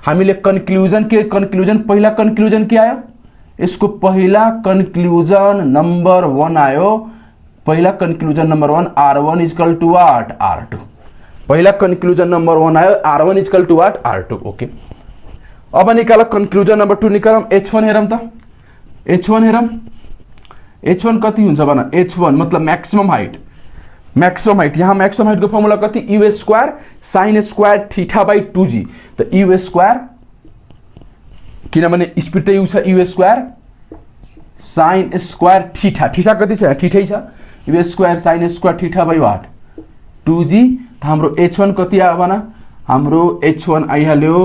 हामीले कन्क्लुजन के, कन्क्लुजन पहिला कन्क्लुजन के आयो, इसको पहिला कन्क्लुजन नंबर 1 आयो। पहिला conclusion number 1 R1 is equal to what R2। पहिला कन्क्लुजन नंबर 1 आयो R1 is equal to what R2। Okay, अब निकाल कन्क्लुजन नंबर 2 निकालौँ। H1 हेरौँ त, H1 हेरौँ, H1 कति हुन्छ भन, H1 मतलब मैक्सिमम हाइट। मैक्सिमम हाइट, यहाँ मैक्सिमम हाइट को फर्मुला कति u square sine square theta by 2g। त यू स्क्वायर किनभने स्पिड त यू छ, u square sine square theta, theta कति छ थीटै छ, u square sine square theta by what 2g। त हाम्रो H1 कति आयो भन, हाम्रो H1 आइहाल्यो,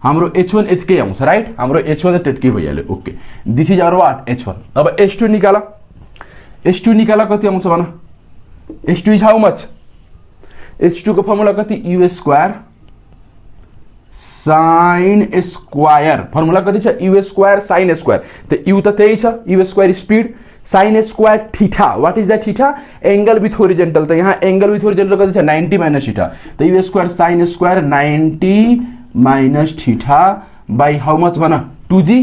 हाम्रो H1 यतिकै आउँछ राइट, हाम्रो H1 त्यतिकै भइहाल्यो। Okay, this is our what H1। अब H2 निकाला, H2 निकाला कति आउँछ भन, H2 is how much, H2 को फर्मुला कति u square sine square, formula कति छ यू स्क्वायर साइन स्क्वायर। त यू त त्यही छ, u square speed, sign square theta, what is that theta angle with horizontal. त यहाँ एंगल विथ होरिजेंटल कति छ 90 माइनस थीटा। त u square sine square 90 minus theta by how much भन 2g।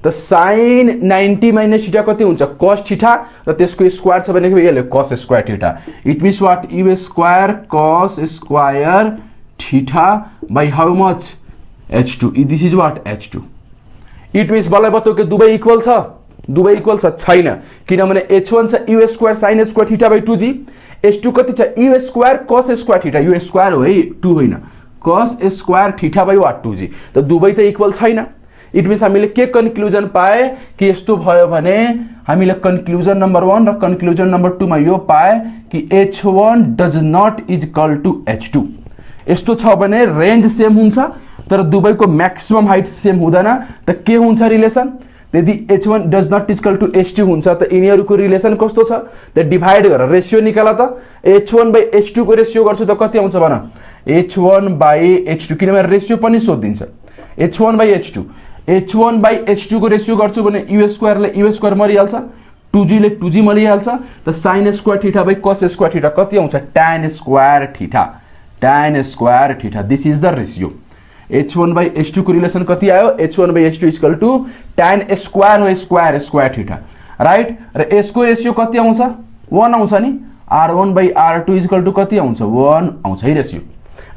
त साइन 90 माइनस थीटा कति हुन्छ cos थीटा र त्यसको स्क्वायर छ भनेको यसले cos square theta. It means what you square cos square theta by how much H2। This is what H2। It means बल्ल बताऊ के दुवै इक्वल छ, दुवै इक्वल छ छैन, किनभने H1 छ u square sine square theta by 2g, H2 कति छ u square cos square theta, u square हो है 2 होइन, cos square theta by what 2g। त दुवै त इक्वल छैन। इट मिन्स हामीले के कन्क्लुजन पाए कि यस्तो भयो भने हामीले कन्क्लुजन नंबर 1 र कन्क्लुजन नंबर 2 मा यो पाए कि H1 does not is equal to H2। यस्तो छ भने रेंज सेम हुन्छ तर दुवैको मैक्सिमम हाइट सेम हुँदैन। त के हुन्छ रिलेसन, यदि H1 does not equal to H2 हुन्छ त यिनीहरूको रिलेसन कस्तो छ, त डिभाइड गरेर रेशियो निकाला। त H1 बाई H2 को रेशियो गर्छु त कति आउँछ भन, H1 बाई H2, किनभने रेशियो पनि सोधिन्छ। H1 by H2, H1 by H2 को रेशियो गर्छु भने यू स्क्वायरले यू स्क्वायर मरिहाल्छ, 2g ले 2g मरिहाल्छ। त sine square theta by cos square theta कति आउँछ tan square theta, tan square theta. This is the ratio. H1 by H2 को रिलेसन कति आयो, H1 by H2 equal to tan square हो स्क्वायर स्क्वायर थीटा राइट। र यसको रेशियो कति आउँछ 1 आउँछ नि, R1 by R2 equal to कति आउँछ 1 आउँछ है रेशियो।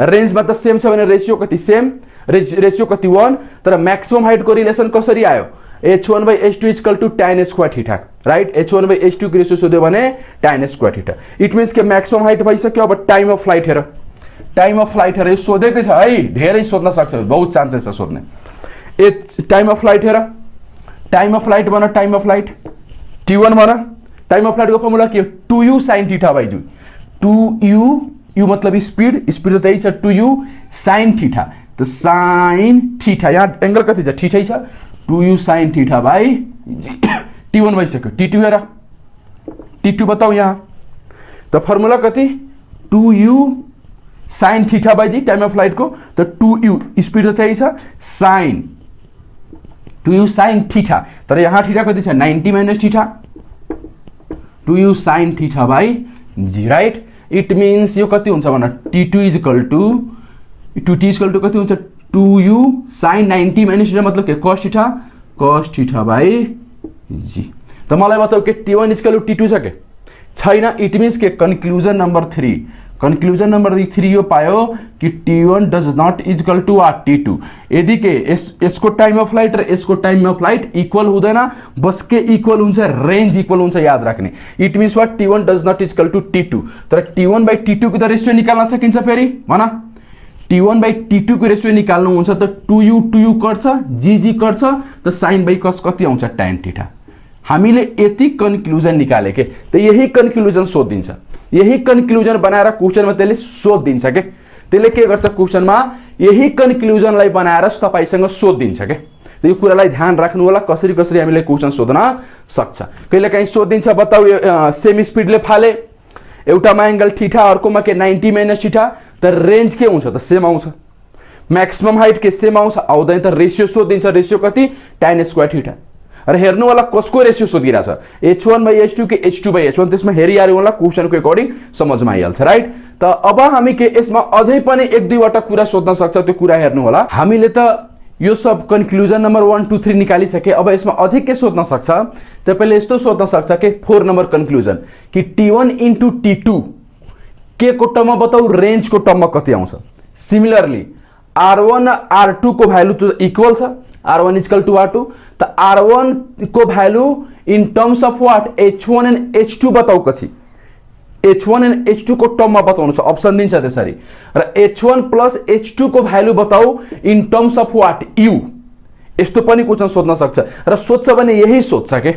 रेंजमा त सेम छ भने रेशियो कति सेम, रेशियो कति 1, तर मैक्सिमम हाइट को रिलेसन कसरी आयो H1 by H2 equal to tan square theta right. H1 by H2 को रेशियो सोध्यो भने tan square theta. It means के मैक्सिमम हाइट भइसक्यो। अब टाइम अफ फ्लाइट हेर, टाइम अफ फ्लाइट हेर, यो सोधेकै छ है, धेरै सोध्न सक्छ, बहुत चान्सेस छ सोध्ने। टाइम अफ फ्लाइट हेर, टाइम अफ फ्लाइट भन, टाइम अफ फ्लाइट T1 भन। टाइम अफ फ्लाइट को फर्मुला के 2u sin theta by 2u, u मतलब स्पीड, स्पीड त त्यही छ 2u sin थीटा। त sin थीटा यहाँ एंगल कति छ थीटै छ, 2u sin theta by T1 भइसक्यो। T2 हेर, T2 बताऊ यहाँ त फर्मुला कति 2u sin theta by g time of flight को त 2u स्पीड त त्यही छ sin 2u sin थीटा तर यहाँ थीटा कति छ 90 minus theta 2u sin theta by g right it means यो कति हुन्छ भन T2 is equal to 2t is equal to कति हुन्छ 2u sin 90 माइनस थीटा मतलब के cos थीटा बाई जी त मलाई बताऊ के T1 is equal to T2 छ के छैन इट मीन्स के कन्क्लुजन नंबर 3 यो पायो कि T1 does not is equal to T2 यदि के यसको टाइम अफ फ्लाइट र यसको टाइम अफ फ्लाइट इक्वल हुँदैन बस के इक्वल हुन्छ रेंज इक्वल हुन्छ याद राख्ने it means what T1 does not is equal to T2 तर T1 बाई T2 को त रेशियो निकाल्न सकिन्छ फेरि भन T1 बाई T2 को रेशियो निकाल्नु हुन्छ त 2u कट्छ g कट्छ त sin बाई cos कति आउँछ tan थीटा हामीले यति कन्क्लुजन निकाले के त यही कन्क्लुजन सोधिन्छ यही कन्क्लुजन बनाएर क्वेशनमा त्यसले सोधिन्छ के त्यसले के गर्छ क्वेशनमा यही कन्क्लुजनलाई बनाएर तपाईसँग सोधिन्छ के त यो कुरालाई ध्यान राख्नु होला कसरी हामीले क्वेशन सोध्न सक्छ कहिलेकाहीँ सोधिन्छ बताऊ सेम स्पिडले फाले एउटामा एंगल थीटा अर्कोमा के 90 माइनस थीटा त रेंज के हुन्छ त सेम आउँछ मैक्सिमम हाइट के सेम आउँछ आउँदैन त रेशियो सोधिन्छ रेशियो कति tan स्क्वायर थीटा र हेर्नु होला कसको रेशियो सोधिरहेछ h1 बाई h2 के h2 बाई h1 त्यसमा हेरिहाल्नु होला क्वेशनको अकॉर्डिङ समझमा आइहाल्छ राइट त अब हामी के यसमा अझै पनि एक दुई वटा कुरा सोध्न सक्छ त्यो कुरा हेर्नु होला हामीले त यो सब कन्क्लुजन नम्बर 1 2 3 निकालिसके अब यसमा अझै के सोध्न सक्छ तपाईले यस्तो सोध्न सक्छ के 4 नम्बर कन्क्लुजन कि T1 इन्टु T2 के को टर्ममा बताऊ रेंज को टर्ममा कति आउँछ सिमिलरली R1 R2 को भ्यालु त इक्वल छ R1 इक्वल टु R2 त R1 को value in terms of what H1 and H2 बताऊ कछि H1 एन्ड H2 को टर्ममा बताउनु छ अप्सन दिन्छ त्यसरी र H1 प्लस H2 को भ्यालु बताऊ in terms of what U यस्तो पनि क्वेशन सोध्न सक्छ र सोध्छ भने यही सोध्छ के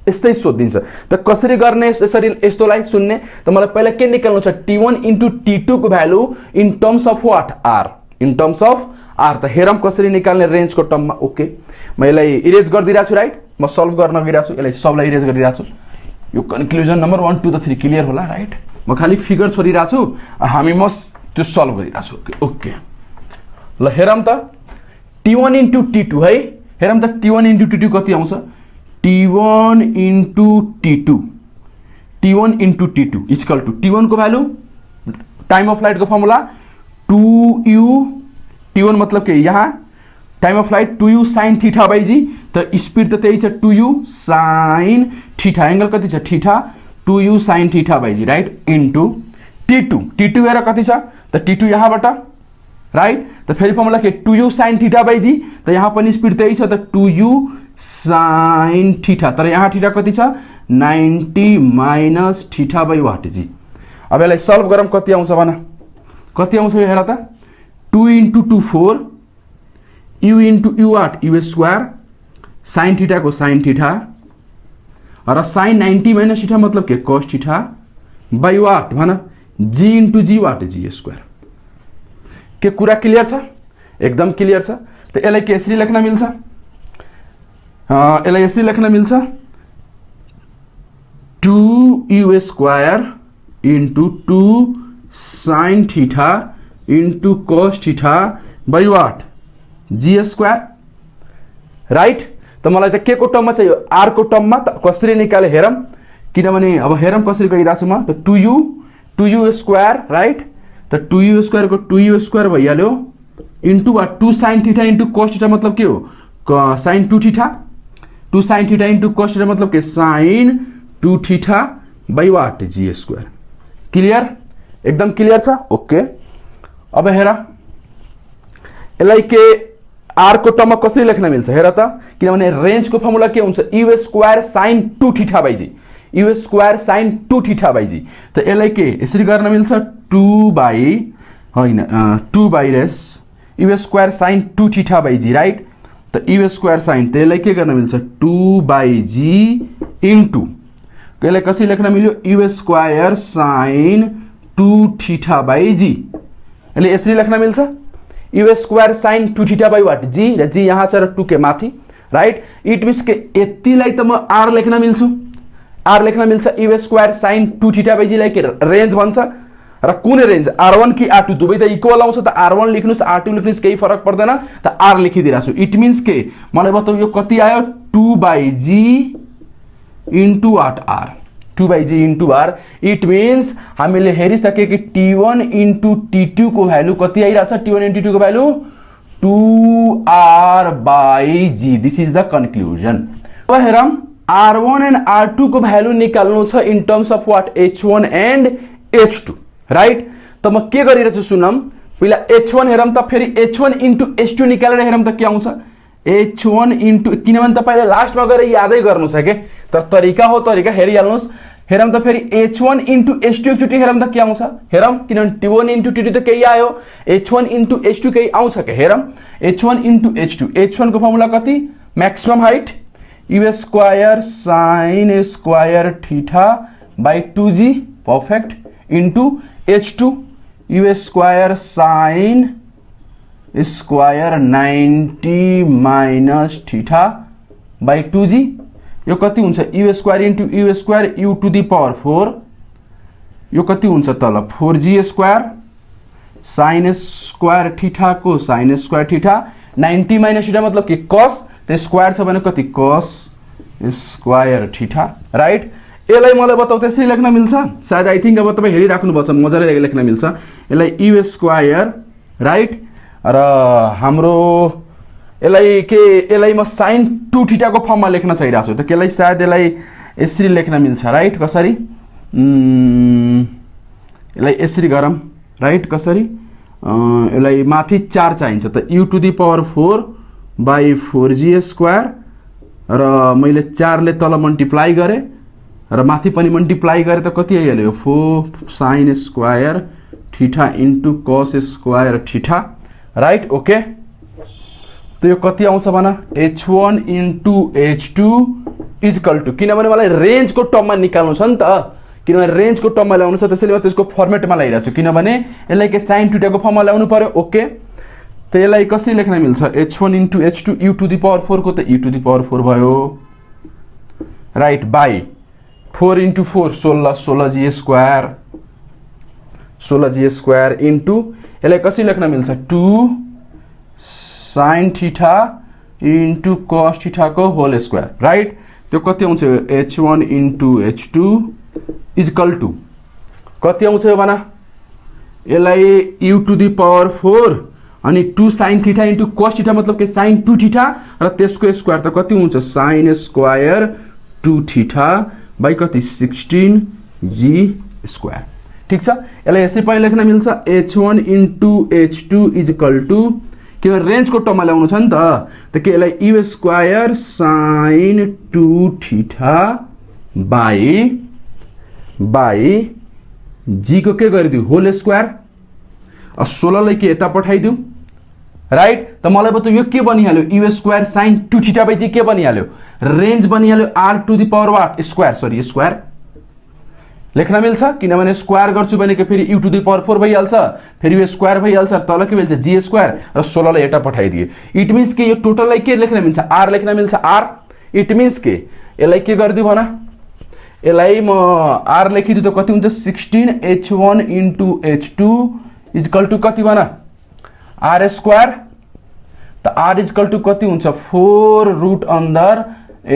यस्तै सोधिन्छ त कसरी गर्ने यसरी यस्तोलाई सुन्ने त मलाई पहिला के निकाल्नु छ T1 इन्टु T2 को value in terms of what R in terms of R त हेरम कसरी निकाल्ने रेंज को टर्ममा ओके म यसलाई इरेज गरिदिरा छु राइट म सल्भ गर्न गइरा छु यसलाई सबलाई इरेज गरिरा छु यो कन्क्लुजन नम्बर 1 2 3 क्लियर होला राइट म खाली फिगर छोडिरा छु हामी म त्यो सल्भ गरिरा छु ओके ल हेरम त T1 इन्टु T2 है हेरम त T1 इन्टु T2 कति आउँछ T1 into T2 equal to T1 को भ्यालु टाइम अफ फ्लाइट को फर्मुला 2u T1 मतलब के यहाँ time of flight 2u sin theta by G त स्पीड त त्यही छ 2u sin थीटा एंगल कति छ theta 2u sin theta by g right into T2 हेर कति छ त T2 यहाँबाट राइट त फेरि फर्मुला के 2u sin theta by G त यहाँ पनि स्पीड त्यही छ त 2u sin थीटा तर यहाँ थीटा कति छ 90 माइनस थीटा बाई वाट जी अब यसलाई सल्भ गरौँ कति आउँछ भन कति आउँछ यो हेर त 2 into 2 4 u into u what u square sin theta को sin थीटा र sin 90 माइनस थीटा मतलब के cos थीटा बाई वाट भन g into g what g square के कुरा क्लियर छ एकदम क्लियर छ त यसलाई के यसरी लेख्न मिल्छ यसलाई यसरी लेख्न मिल्छ 2u square into 2 sin theta into cos theta by what g square right त मलाई त के को टर्ममा चाहियो r को टर्ममा त कसरी निकाले हेरम किनभने अब हेरम कसरी गइराछु म त 2u स्क्वायर राइट त 2u स्क्वायर को 2u स्क्वायर भइहाल्यो into what 2 sin theta into cos theta मतलब के हो sin 2 theta 2 sin theta into cos theta मतलब के sin 2 theta by what g square clear एकदम क्लियर छ ओके अब हेर यसलाई के r को टर्ममा कसरी लेख्न मिल्छ हेर त किनभने रेंज को फर्मुला के हुन्छ u square sin 2 theta by G u square sin 2 theta by G त यसलाई के यसरी गर्न मिल्छ 2 बाई हैन 2 बाई रेस u square sin 2 theta by g right त u स्क्वायर sin त यसलाई के गर्न मिल्छ 2 बाई g इन्टु यसलाई कसरी लेख्न मिल्यो u square sin 2 theta by G यसले यसरी लेख्न मिल्छ u square sin 2 theta by what G र जी यहाँ छ र 2 के माथि राइट इट मीन्स के यतिलाई त म r लेख्न मिल्छु आर लेख्न मिल्छ U square sine 2 theta by G लाई के रेन्ज भन्छ र कुन रेन्ज r1 कि r2 दुवै त इक्वल आउँछ त r1 लेख्नुस् r2 लेख्नुस् केही फरक पर्दैन त r लेखिदिराछु इट मिन्स के मलाई बताउ यो कति आयो 2/g into what r 2/g into r it means हामीले हेरिसके कि t1 इन्टु t2 को भ्यालु कति आइराछ t1 इन्टु t2 को value 2r/g this is the conclusion अब हेरौं r1 एन्ड r2 को भ्यालु निकाल्नु छ in terms of what h1 and h2 right त म के गरिरहेछु सुनम पहिला h1 हेरौं त फेरि h1 इन्टु h2 निकालेर हेरौं त के आउँछ h1 इन्टु किनभने तपाईले लास्टमा गएर यादै गर्नु छ के तर तरिका हो तरिका हेरिहाल्नुस् हेरौं त फेरि h1 इन्टु h2 एकचोटी हेरौं त के आउँछ हेरौं किनभने t1 इन्टु t2 त केही आयो h1 इन्टु h2 केही आउँछ के हेरौं h1 इन्टु h2 h1 को फर्मुला कति maximum height u square sin square theta by 2g perfect into h2 u square sin square 90 minus theta by 2g यो कति हुन्छ u square into u square u to the power 4 यो कति हुन्छ तल 4g square sin square theta को sin square theta 90 minus theta मतलब के cos त स्क्वायर छ भने कति cos स्क्वायर थीटा राइट यसलाई मलाई बताउ त्यसरी लेख्न मिल्छ सायद आई थिंक अब तपाई हेरिराख्नु पर्छ मजाले लेख्न मिल्छ यसलाई u स्क्वायर राइट र हाम्रो यसलाई म sin 2 थीटा को फर्ममा लेख्न चाहिरहेछु त केलाई सायद यसलाई यसरी लेख्न मिल्छ राइट कसरी यसलाई यसरी गरौँ राइट कसरी यसलाई माथि 4 चाहिन्छ त u to the power 4 by 4g square र मैले 4 ले तल मल्टिप्लाई गरे र माथि पनि मल्टिप्लाई गरे त कति आइहाल्यो 4 sin square theta into cos square theta right okay त यो कति आउँछ भन h1 into h2 equal to किनभने मलाई रेन्ज को टर्ममा निकाल्नु छ नि त किनभने रेन्ज को टर्ममा ल्याउनु छ त्यसैले म त्यसको फर्मेटमा ल्याइरहेको छु किनभने यसलाई के sin थीटा को फर्ममा ल्याउनु पर्यो ओके त यसलाई कसरी लेख्न मिल्छ h1 into h2 u to the power 4 को त u टु दी पावर 4 भयो right by 4 into 4 16g square 16g square into यसलाई कसरी लेख्न मिल्छ 2 sin theta into cos theta को होल स्क्वायर राइट त्यो कति आउँछ h1 into h2 equal to कति आउँछ यो भन यसलाई u टु दी पावर 4 अनि 2 sin theta into cos theta मतलब के sin 2 थीटा र त्यसको स्क्वायर त कति हुन्छ sin स्क्वायर 2 थीटा बाइ कति 16g स्क्वायर ठीक छ यसलाई यसै पनि लेख्न मिल्छ h1 into h2 equal to किनभने रेन्ज को टर्ममा ल्याउनु छ नि त के यसलाई u square sin 2 theta by g को के गरिदिउ होल स्क्वायर 16 लाई के यता पठाइदिउ राइट त मलाई बताउ यो के बनिहाल्यो u square sin 2 theta by g के बनिहाल्यो रेन्ज बनिहाल्यो r to the power what square सरी स्क्वायर लेख्न मिल्छ किनभने स्क्वायर गर्छु भने के फेरि u टु दी पावर 4 भइहाल्छ फेरि यो स्क्वायर भइहाल्छ तल के भइहाल्छ g स्क्वायर र 16 लाई यता पठाइदिए इट मिन्स के यो टोटललाई के लेख्न मिल्छ r लेख्न मिल्छ r इट मिन्स के यसलाई के गर्दिउ भन यसलाई म r लेखिदिउ त कति हुन्छ 16h1 into h2 equal to कति भन r स्क्वायर त r इक्वल टु कति हुन्छ 4 route under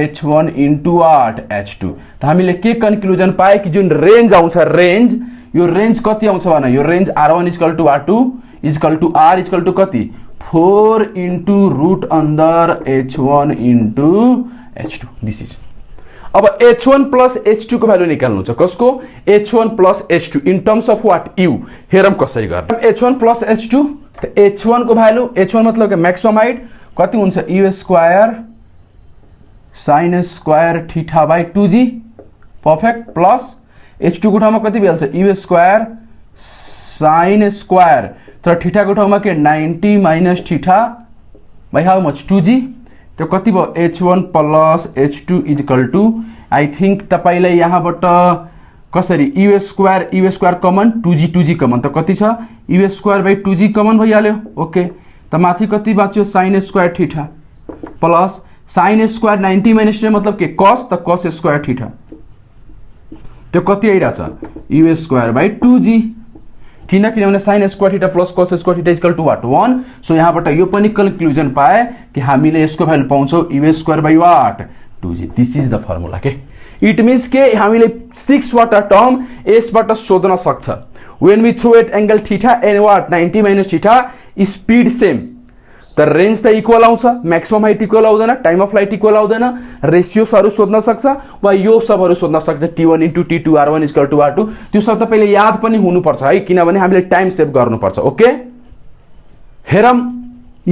h1 into 8 h2 त हामीले के कन्क्लुजन पाए कि जुन रेन्ज आउँछ रेन्ज यो रेन्ज कति आउँछ भन यो range r1 equal to r2 equal to r equal to कति 4 into root under h1 into h2 this is अब h1 प्लस h2 को भ्यालु निकाल्नु छ कसको h1 plus h2 in terms of what u हेरम कसरी गर्ने h1 प्लस h2 त h1 को भ्यालु h1 मतलब के म्याक्सिमम हाइट कति हुन्छ u square sin square theta by 2g perfect plus h2 को ठाउँमा कति भइहाल्छ u स्क्वायर sin स्क्वायर तर थीटा को ठाउँमा के 90 minus theta by how much 2g त्यो कति भयो h1 plus h2 equal to I think तपाईलाई यहाँबाट कसरी u square common 2g common त कति छ u square by 2g common भइहाल्यो ओके त माथि कति बाँच्यो sin square theta plus sin square 90 minus theta मतलब के cos त cos स्क्वायर थीटा त्यो कति आइरहेछ u स्क्वायर बाई 2g किनभने sin square theta plus cos square theta equal to what 1 so यहाँबाट यो पनि कन्क्लुजन पाए कि हामीले यसको भ्यालु पाउँछौं u square by what 2g this is the formula के इट मीन्स के हामीले 6 वटा टर्म यसबाट सोध्न सक्छ when we throw at angle theta and what 90 minus theta speed same त रेंज त इक्वल आउँछ मैक्सिमम हाइट इक्वल आउँदैन टाइम अफ फ्लाइट इक्वल आउँदैन रेशियोसहरु सोध्न सक्छ वा यो सबहरु सोध्न सक्छ t1 * t2 r1 = r2 त्यो सब त पहिले याद पनि हुनुपर्छ है किनभने हामीले टाइम सेभ गर्नुपर्छ ओके हेरम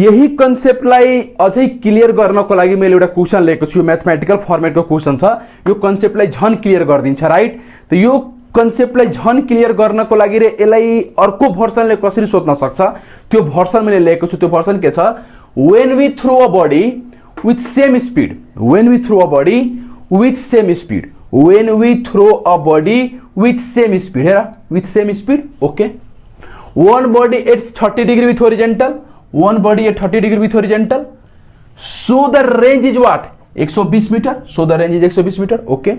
यही कन्सेप्टलाई अझै क्लियर गर्नको लागि मैले एउटा क्वेशन लिएको छु म्याथमेटिकल फर्मेटको क्वेशन छ यो कन्सेप्टलाई झन क्लियर गर्दिन्छ राइट त यो कन्सेप्टलाई झन क्लियर गर्नको लागि रे यसलाई अर्को भर्सनले कसरी सोध्न सक्छ त्यो भर्सन मैले लिएको छु त्यो भर्सन के छ when we throw a body with same speed when we throw a body with same speed when we throw a body with same speed हेरा with same speed okay one body at 30 degree with horizontal one body at 30 degree with horizontal so the range is what 120 meter so the range is 120 meter okay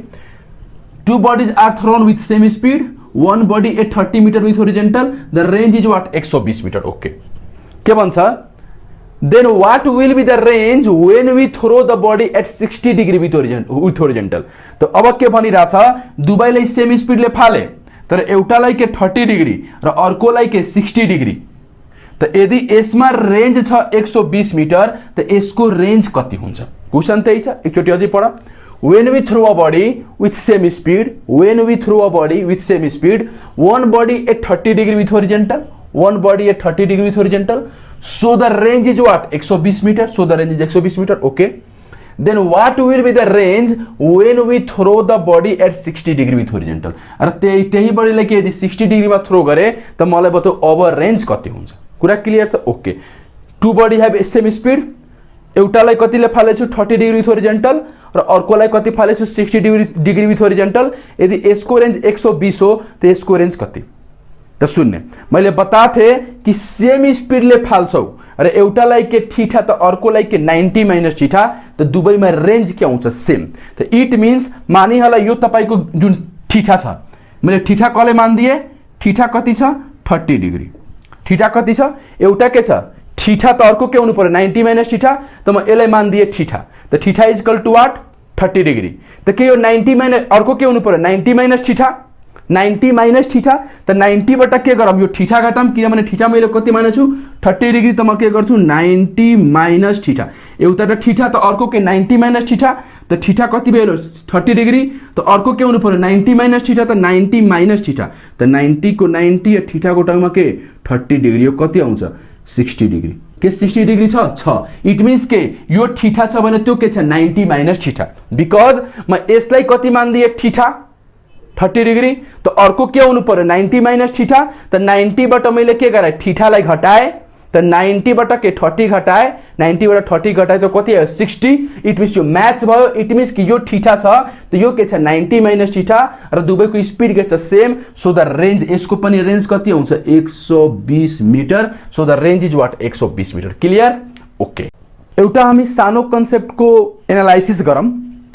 two bodies are thrown with same speed one body at 30 meter with horizontal the range is what 120 meter okay के भन्छ then what will be the range when we throw the body at 60 degree with horizontal तो अब के भनिराछ दुवैलाई सेम स्पिडले फाले तर एउटालाई के 30 डिग्री र अर्कोलाई के 60 डिग्री त यदि यसमा रेन्ज छ 120 मिटर त यसको रेन्ज कति हुन्छ क्वेशन त्यही छ एकचोटी अझै पढ when we throw a body with same speed when we throw a body with same speed one body at 30 degree with horizontal one body at 30 degree with horizontal so the range is what 120 meter so the range is 120 meter okay then what will be the range when we throw the body at 60 degree with horizontal र त्यही बडीलाई के यदि 60 डिग्री मा थ्रो गरे त मलाई बताऊ अब रेन्ज कति हुन्छ कुरा क्लियर छ okay two body have same speed एउटालाई कतिले फालेछु 30 डिग्री विथ होरिजन्टल र अर्कोलाई कति फालेछु 60 डिग्री विथ होरिजन्टल यदि यसको रेन्ज 120 हो त यसको रेन्ज कति त सुन्ने मैले बताथे कि सेम स्पीडले फाल्छौ र एउटालाई के थीटा त अर्कोलाई के 90 माइनस थीटा त दुबैमा रेन्ज के आउँछ सेम त इट मीन्स मानिहाला यो तपाईको जुन थीटा छ मैले थीटा कले मान दिए थीटा कति छ 30 डिग्री थीटा कति छ एउटा के छ थीटा त अर्को के हुनु पर्यो 90 माइनस थीटा त म यसलाई मान दिए थीटा त theta is equal to what 30 degree त के यो 90 माइनस अर्को के हुनु पर्यो 90 माइनस थीटा 90 माइनस थीटा त 90 बाट के गरम यो थीटा घटाम किनभने थीटा मैले कति मानेछु 30 डिग्री त म के गर्छु 90 माइनस थीटा एउटा त थीटा त अर्को के 90 माइनस थीटा त थीटा कति भयो 30 डिग्री त अर्को के हुनु पर्यो 90 माइनस थीटा त 90 माइनस थीटा त 90 को 90 थीटा को टाइममा के 30 डिग्री यो कति आउँछ 60 डिग्री के 60 डिग्री छ इट मीन्स के यो थीटा छ भने त्यो के छ 90 माइनस थीटा बिकज म यसलाई कति मान दिए थीटा 30 डिग्री त अर्को के हुनु पर्यो 90 माइनस थीटा त 90 बाट मैले के गरे थीटालाई घटाए त 90 बाट के 30 घटाए 90 बाट 30 घटाए त कति आयो 60 इट मीन्स यो म्याच भयो इट मीन्स कि यो थीटा छ त यो के छ 90 माइनस थीटा र दुबैको स्पिड के छ सेम सो द रेन्ज यसको पनि रेन्ज कति हुन्छ 120 metre so the range is what 120 metre clear okay एउटा हामी सानो कन्सेप्टको एनालाइसिस गरौँ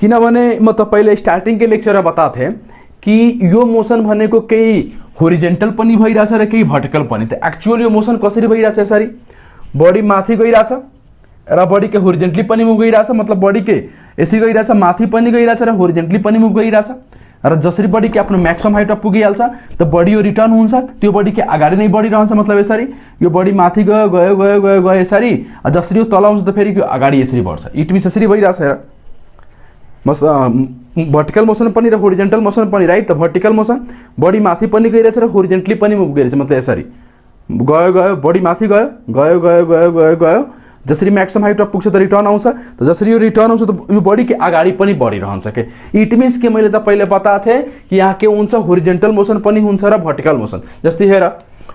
किनभने म तपाईलाई स्टार्टिङ के लेक्चरमा बताथे कि यो मोसन भनेको केही होरिजेन्टल पनि भइराछ र केही भर्टिकल पनि त एक्चुअली यो मोसन कसरी भइराछ यसरी बडी माथि गइराछ र बडी के होरिजेन्टली पनि मुभ गइराछ मतलब बडी के यसरी गइराछ माथि पनि गइराछ र होरिजेन्टली पनि मुभ गइराछ र जसरी बडी के आफ्नो म्याक्सिमम हाइटमा पुगिहाल्छ त बडी यो रिटर्न हुन्छ त्यो बडी के अगाडि नै बढिरहन्छ मतलब यसरी यो बडी माथि गयो गयो गयो गयो गयो यसरी जसरी यो तल आउँछ त फेरि यो अगाडि यसरी बढ्छ इट मीन्स यसरी भइराछ हेर वर्टिकल मोसन पनि र होरिजेन्टल मोसन पनि राइट त वर्टिकल मोसन बडी माथि पनि गइरहेछ र होरिजेन्टली पनि मुभ गरिरहेछ मतलब यसरी गयो गयो बडी माथि गयो गयो गयो गयो गयो गयो जसरी म्याक्सिमम हाइटमा पुग्छ त रिटर्न आउँछ त जसरी यो रिटर्न आउँछ त यो बडी के अगाडि पनि बढिरहन्छ के इट मीन्स के मैले तपाईले बताथे कि यहाँ के हुन्छ होरिजेन्टल मोसन पनि हुन्छ र वर्टिकल मोसन जस्तै हेर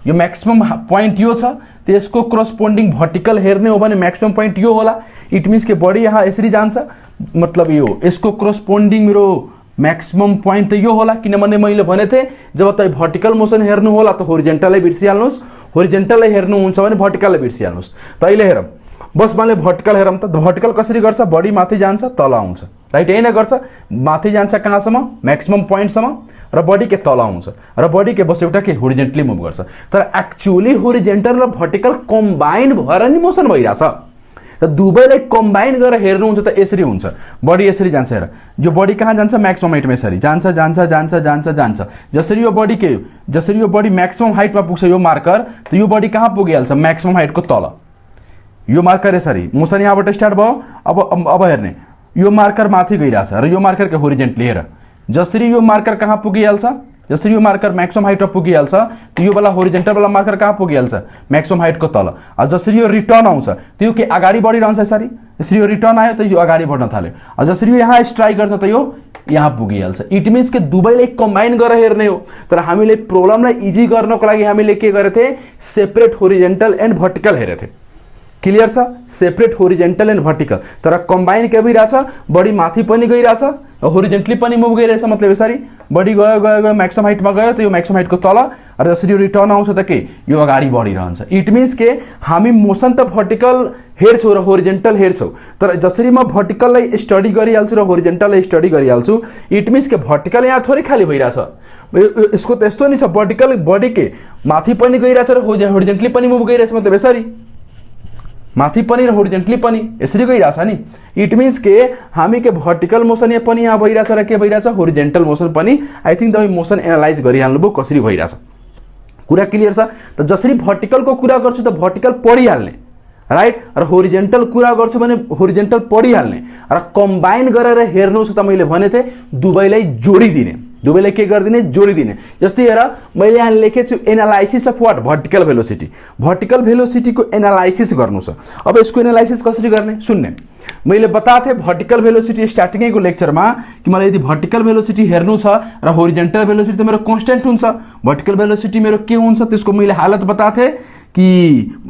यो म्याक्सिमम पोइन्ट यो छ त्यसको करस्पोन्डिङ वर्टिकल हेर्ने हो भने म्याक्सिमम पोइन्ट यो होला इट मीन्स के बडी यहाँ यसरी जान्छ मतलब यो यसको करस्पोन्डिङ मेरो मैक्सिमम पॉइंट त यो होला किनभने मैले भने थे जब तपाई वर्टिकल मोसन हेर्नु होला त होरिजेन्टललाई बिर्सिहाल्नुस् होरिजेन्टललाई हेर्नु हुन्छ भने वर्टिकललाई बिर्सिहाल्नुस् त अहिले हेरौं बस मैले वर्टिकल हेरौं त वर्टिकल कसरी गर्छ बडी माथि जान्छ तल आउँछ राइट हैन गर्छ माथि जान्छ कहाँसम्म मैक्सिमम पॉइन्ट सम्म र बडी के तल आउँछ र बडी के बस एउटा के होरिजेन्टली मुभ गर्छ। तर एक्चुअली होरिजेन्टल र भर्टिकल कम्बाइन भएर नि मोसन भइरहेछ। त दुवैलाई कम्बाइन गरेर हेर्नुहुन्छ त यसरी हुन्छ, बडी यसरी जान्छ। हेर यो बडी कहाँ जान्छ, म्याक्सिमम हाइटमा यसरी जान्छ जान्छ जान्छ जान्छ जान्छ। जसरी यो बडी के जसरी यो बडी म्याक्सिमम हाइटमा पुग्छ यो मार्कर, त यो बडी कहाँ पुगिहाल्छ, म्याक्सिमम हाइटको तल। यो मार्कर यसरी मोसन यहाँबाट स्टार्ट भयो। अब हेर्ने यो मार्कर माथि गइरहेछ र यो मार्कर के होरिजेन्टली। हेर जसरी यो मार्कर कहाँ पुगिहाल्छ, जसरी यो मार्कर म्याक्सिमम हाइटमा पुगिहाल्छ, त यो वाला होरिजेन्टल वाला मार्कर कहाँ पुगिहाल्छ, म्याक्सिमम हाइटको तल। जसरी यो रिटर्न आउँछ त्यो के अगाडि बढिरहन्छ यसरी। यसरी यो रिटर्न आयो त यो अगाडि बढ्न थाल्यो। जसरी यो यहाँ स्ट्राइक गर्छ त यो यहाँ पुगिहाल्छ। इट मिन्स के दुवैलाई कम्बाइन गरेर हेर्ने हो। तर हामीले प्रब्लमलाई इजी गर्नको लागि हामीले के गरेको थिए, सेपरेट होरिजेन्टल एन्ड भर्टिकल हेरेको थिए। क्लियर छ, सेपरेट होरिजेन्टल एन्ड भर्टिकल। तर कम्बाइन के भइरहेछ, बडी माथि पनि गइरहेछ, होरिजेन्टली पनि मुभ गइरहेछ। मतलब यसरी बडी गयो गयो गयो म्याक्सिमम हाइटमा गयो त यो म्याक्सिमम हाइटको तल, र जसरी यो रिटर्न आउँछ त के यो अगाडि बढिरहन्छ। इट मिन्स के हामी मोसन त भर्टिकल हेर्छौँ र होरिजेन्टल हेर्छौँ, तर जसरी म भर्टिकललाई स्टडी गरिहाल्छु र होरिजेन्टललाई स्टडी गरिहाल्छु, इट मिन्स के भर्टिकल यहाँ थोरै खाली भइरहेछ। यसको त यस्तो नि छ, भर्टिकल बडी के माथि पनि गइरहेछ र होरिजेन्टली पनि मुभ गइरहेछ। मतलब यसरी माथि पनि र होरिजेन्टली पनि यसरी गइरहेछ नि। इट मिन्स के हामी के भर्टिकल मोसन यहाँ पनि यहाँ भइरहेछ र के भइरहेछ, होरिजेन्टल मोसन पनि। आई थिङ्क तपाईँ मोसन एनालाइज गरिहाल्नुभयो कसरी भइरहेछ, कुरा क्लियर छ। त जसरी भर्टिकलको कुरा गर्छु त भर्टिकल पढिहाल्ने, राइट, र होरिजेन्टल कुरा गर्छु भने होरिजेन्टल पढिहाल्ने, र कम्बाइन गरेर हेर्नुहोस् त मैले भनेको थिएँ दुवैलाई जोडिदिने, दुवैलाई के गरिदिने, जोडिदिने। जस्तै हेर मैले यहाँ लेखेको छु analysis of what, vertical velocity. Vertical भेलोसिटीको एनालाइसिस गर्नु छ। अब यसको एनालाइसिस कसरी गर्ने सुन्ने। मैले बताएको थिएँ भर्टिकल भेलोसिटी स्टार्टिङैको लेक्चरमा कि मलाई यदि भर्टिकल भेलोसिटी हेर्नु छ र होरिजेन्टल भेलोसिटी त मेरो कन्स्टेन्ट हुन्छ, भर्टिकल भेलोसिटी मेरो के हुन्छ त्यसको मैले हालत बताएको थिएँ कि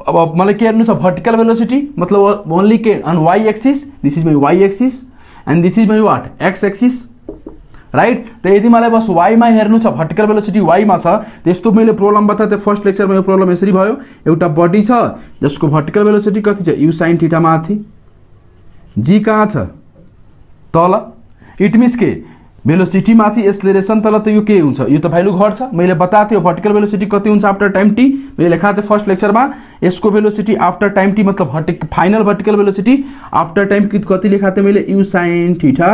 अब मलाई के हेर्नु छ, भर्टिकल भेलोसिटी मतलब ओन्ली के on Y axis, this is my Y axis and this is my what, X axis, right. त यदि मलाई बस वाईमा हेर्नु छ, भर्टिकल भेलोसिटी वाईमा छ, त्यस्तो मैले प्रब्लम बताएको थिएँ फर्स्ट लेक्चरमा। यो प्रब्लम यसरी भयो, एउटा बडी छ जसको भर्टिकल भेलोसिटी कति छ, यु साइन थीटा माथि, जी कहाँ छ, तल। इट मिन्स के भेलोसिटी माथि एक्सेलरेसन तल, त यो के हुन्छ, यो त भ्यालु घट्छ। मैले बताएको थिएँ भर्टिकल भेलोसिटी कति हुन्छ आफ्टर टाइम टी, मैले लेखाएको थिएँ फर्स्ट लेक्चरमा। यसको भेलोसिटी आफ्टर टाइम टी मतलब final vertical velocity after time कति लेखाएको थिएँ मैले, you sine theta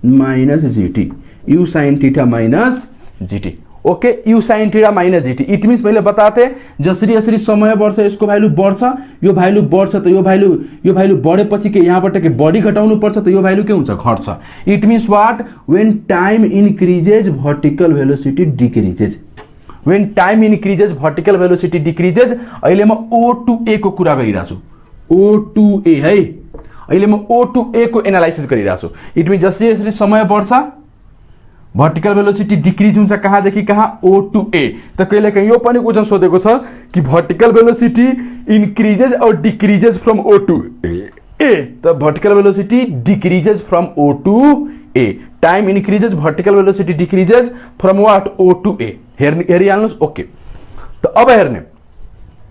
minus GT, you sine theta minus GT. Okay, you sine theta minus GT. It means मैले बताएको थिएँ जसरी यसरी समय बढ्छ यसको भ्यालु बढ्छ, यो भ्यालु बढ्छ त यो भ्यालु बढेपछि के यहाँबाट के बडी घटाउनु पर्छ त यो भ्यालु के हुन्छ, घट्छ। It means what, when time increases vertical velocity decreases, when time increases vertical velocity decreases. अहिले म O2A को कुरा गरिरहेको छु, O2A है, अहिले म O2A को एनालाइसिस गरिरहेको छु। इट मिन्स जसरी यसरी समय बढ्छ भर्टिकल भेलोसिटी डिक्रिज हुन्छ कहाँदेखि कहाँ, O2A। त कहिलेकाहीँ यो पनि क्वेसन सोधेको छ कि भर्टिकल भेलोसिटी इन्क्रिजेज और डिक्रिजेज फ्रम O2A। त vertical velocity decreases from O2A, time increases vertical velocity decreases from what, O2A। हेरिहाल्नुहोस्। ओके, त अब हेर्ने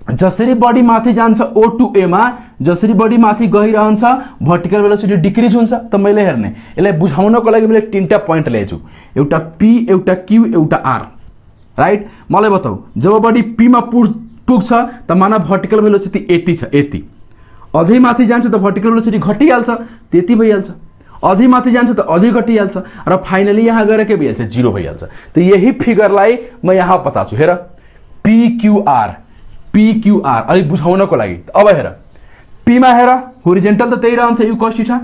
जसरी बडी माथि जान्छ O2A मा, जसरी बडी माथि गइरहन्छ भर्टिकल भेलोसिटी डिक्रिज हुन्छ। त मैले हेर्ने यसलाई बुझाउनको लागि मैले तीनटा पोइन्ट ल्याएछु, एउटा P, एउटा Q, एउटा R, राइट। मलाई बताऊ जब बडी P मा पुग्छ त माना भर्टिकल भेलोसिटी यति छ, यति। अझै माथि जान्छ त भर्टिकल भेलोसिटी घटिहाल्छ, त्यति भइहाल्छ। अझै माथि जान्छ त अझै घटिहाल्छ, र फाइनली यहाँ गएर के भइहाल्छ, जिरो भइहाल्छ। त यही फिगरलाई म यहाँ बताउँछु। हेर PQR, PQR अलिक बुझाउनको लागि। अब हेर P मा हेर होरिजेन्टल त त्यही रहन्छ, यु cos थीटा,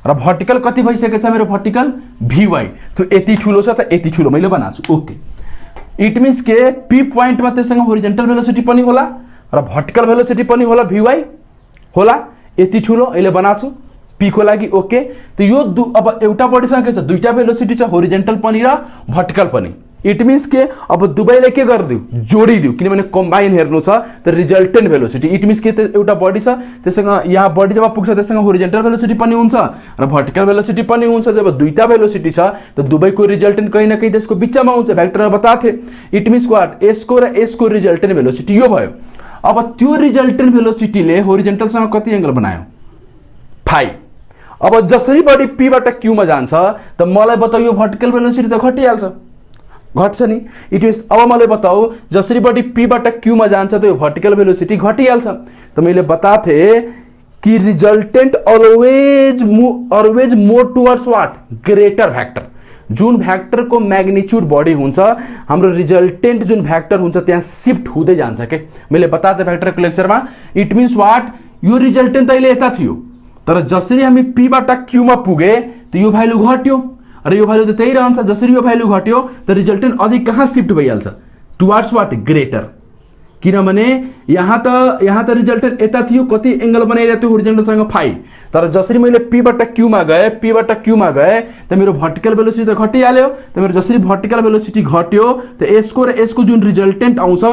र भर्टिकल कति भइसकेको छ मेरो, भर्टिकल VY। त्यो यति ठुलो छ त यति ठुलो मैले बनाएको छु। ओके, इट मिन्स के P पोइन्टमा त्यससँग होरिजेन्टल भेलोसिटी पनि होला र भर्टिकल भेलोसिटी पनि होला, VY होला, यति ठुलो अहिले बनाएको छु P को लागि। ओके, त यो अब एउटा बडीसँग के छ, दुईटा भेलोसिटी छ, होरिजेन्टल पनि र भर्टिकल पनि। इट मिन्स के अब दुवैलाई के गरिदिउ, जोडिदिउ, किनभने कम्बाइन हेर्नु छ त रिजल्टेन्ट भेलोसिटी। इट मिन्स के एउटा बडी छ त्यससँग यहाँ बडी जब पुग्छ त्यससँग होरिजेन्टल भेलोसिटी पनि हुन्छ र भर्टिकल भेलोसिटी पनि हुन्छ। जब दुईटा भेलोसिटी छ त दुवैको रिजल्टेन्ट कहीँ न कहीँ त्यसको बिचमा हुन्छ, भ्याक्टरमा बताएको थिएँ। इट मिन्स वाट, यसको र यसको रिजल्टेन्ट भेलोसिटी यो भयो। अब त्यो रिजल्टेन्ट भेलोसिटीले होरिजेन्टलसँग कति एंगल बनायो, फाइ। अब जसरी बडी P बाट Q मा जान्छ त मलाई बताउ यो भर्टिकल भेलोसिटी त घटिहाल्छ, घट्छ नि। इट मिन्स अब मलाई बताऊ जसरी बडी पीबाट क्यूमा जान्छ त यो भर्टिकल भेलोसिटी घटिहाल्छ। त मैले बताएको थिएँ कि resultant always more towards what greater vector. जुन भ्याक्टरको म्याग्निच्युड बढी हुन्छ हाम्रो रिजल्टेन्ट जुन भ्याक्टर हुन्छ त्यहाँ सिफ्ट हुँदै जान्छ के। मैले बताएको थिएँ भ्याक्टरको लेक्चरमा। इट मिन्स वाट यो रिजल्टेन्ट अहिले यता थियो तर जसरी हामी पीबाट क्यूमा पुगे त यो भ्यालु घट्यो र यो भ्यालु त त्यही रहन्छ। जसरी यो भ्यालु घट्यो त रिजल्टेन्ट अझै कहाँ सिफ्ट भइहाल्छ टुवर्ड्स वाट ग्रेटर। किनभने यहाँ त रिजल्टेन्ट यता थियो कति एंगल बनाइरहेको थियो होरिजेन्टलसँग फाइ तर जसरी मैले पीबाट क्यूमा गए त मेरो भर्टिकल भेलोसिटी त घटिहाल्यो। त मेरो जसरी भर्टिकल भेलोसिटी घट्यो त यसको र यसको जुन रिजल्टेन्ट आउँछ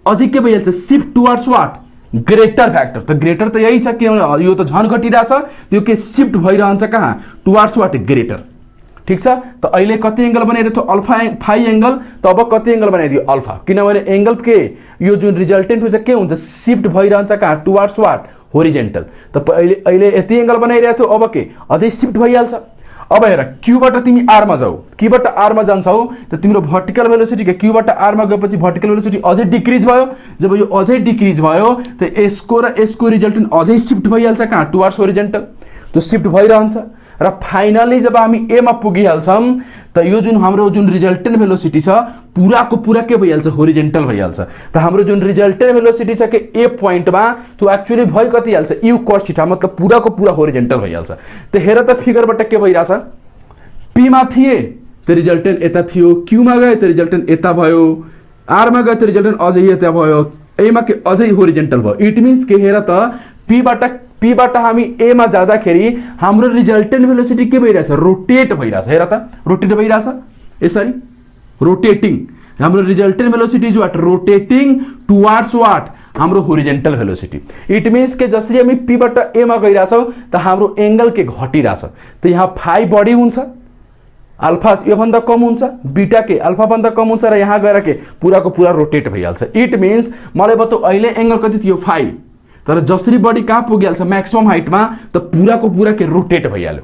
अझै के भइहाल्छ shift towards what greater vector. त ग्रेटर त यही छ किनभने यो त झन् घटिरहेछ त्यो के सिफ्ट भइरहन्छ कहाँ टुवर्ड्स वाट ग्रेटर। ठीक छ। त अहिले कति एंगल बनाइरहेको थियो अल्फा फाइ एंगल त अब कति एंगल बनाइदियो अल्फा किनभने एंगल के यो जुन रिजल्टेन्ट हुन्छ के हुन्छ सिफ्ट भइरहन्छ कहाँ टुवर्ड्स वाट होरिजेन्टल। त अहिले यति एंगल बनाइरहेको थियो अब के अझै सिफ्ट भइहाल्छ। अब हेर क्यूबाट तिमी आरमा जाऊ क्यूबाट आरमा जान्छौ त तिम्रो भर्टिकल भेलोसिटी के क्यूबाट आरमा गएपछि भर्टिकल भेलोसिटी अझै डिक्रिज भयो। जब यो अझै डिक्रिज भयो त यसको र यसको रिजल्टेन्ट अझै सिफ्ट भइहाल्छ कहाँ टुवर्ड्स होरिजेन्टल। त्यो सिफ्ट भइरहन्छ र फाइनली जब हामी एमा पुगिहाल्छौँ त यो जुन हाम्रो जुन रिजल्टेन्ट भेलोसिटी छ पुराको पुरा के भइहाल्छ होरिजेन्टल भइहाल्छ। त हाम्रो जुन रिजल्टेन्ट भेलोसिटी छ के ए पोइन्टमा त्यो एक्चुअली भयो कति हाल्छ यू cos थीटा मतलब पुराको पुरा होरिजेन्टल भइहाल्छ। त हेर त फिगरबाट के भइराछ पीमा थिए त रिजल्टेन्ट यता थियो क्यूमा गए त रिजल्टेन्ट यता भयो आरमा गए त रिजल्टेन्ट अझै यता भयो एमा के अझै होरिजेन्टल भयो। इट मिन्स के हेर त पीबाट हामी एमा जाँदाखेरि हाम्रो रिजल्टेन्ट भेलोसिटी के भइरहेछ रोटेट भइरहेछ। हेर त रोटेट भइरहेछ यसरी रोटेटिङ हाम्रो resultant velocity is what rotating towards what हाम्रो होरिजेन्टल भेलोसिटी। इट मिन्स के जसरी हामी पीबाट एमा गइरहेछौँ त हाम्रो एंगल के घटिरहेछ त यहाँ फाइ बढी हुन्छ अल्फा योभन्दा कम हुन्छ बीटा के अल्फा भन्दा कम हुन्छ र यहाँ गएर के पुराको पुरा रोटेट भइहाल्छ। इट मिन्स मलाई बताऊ अहिले एंगल कति थियो फाइ तर जसरी बडी कहाँ पुगिहाल्छ म्याक्सिमम हाइटमा त पुराको पुरा के रोटेट भइहाल्यो।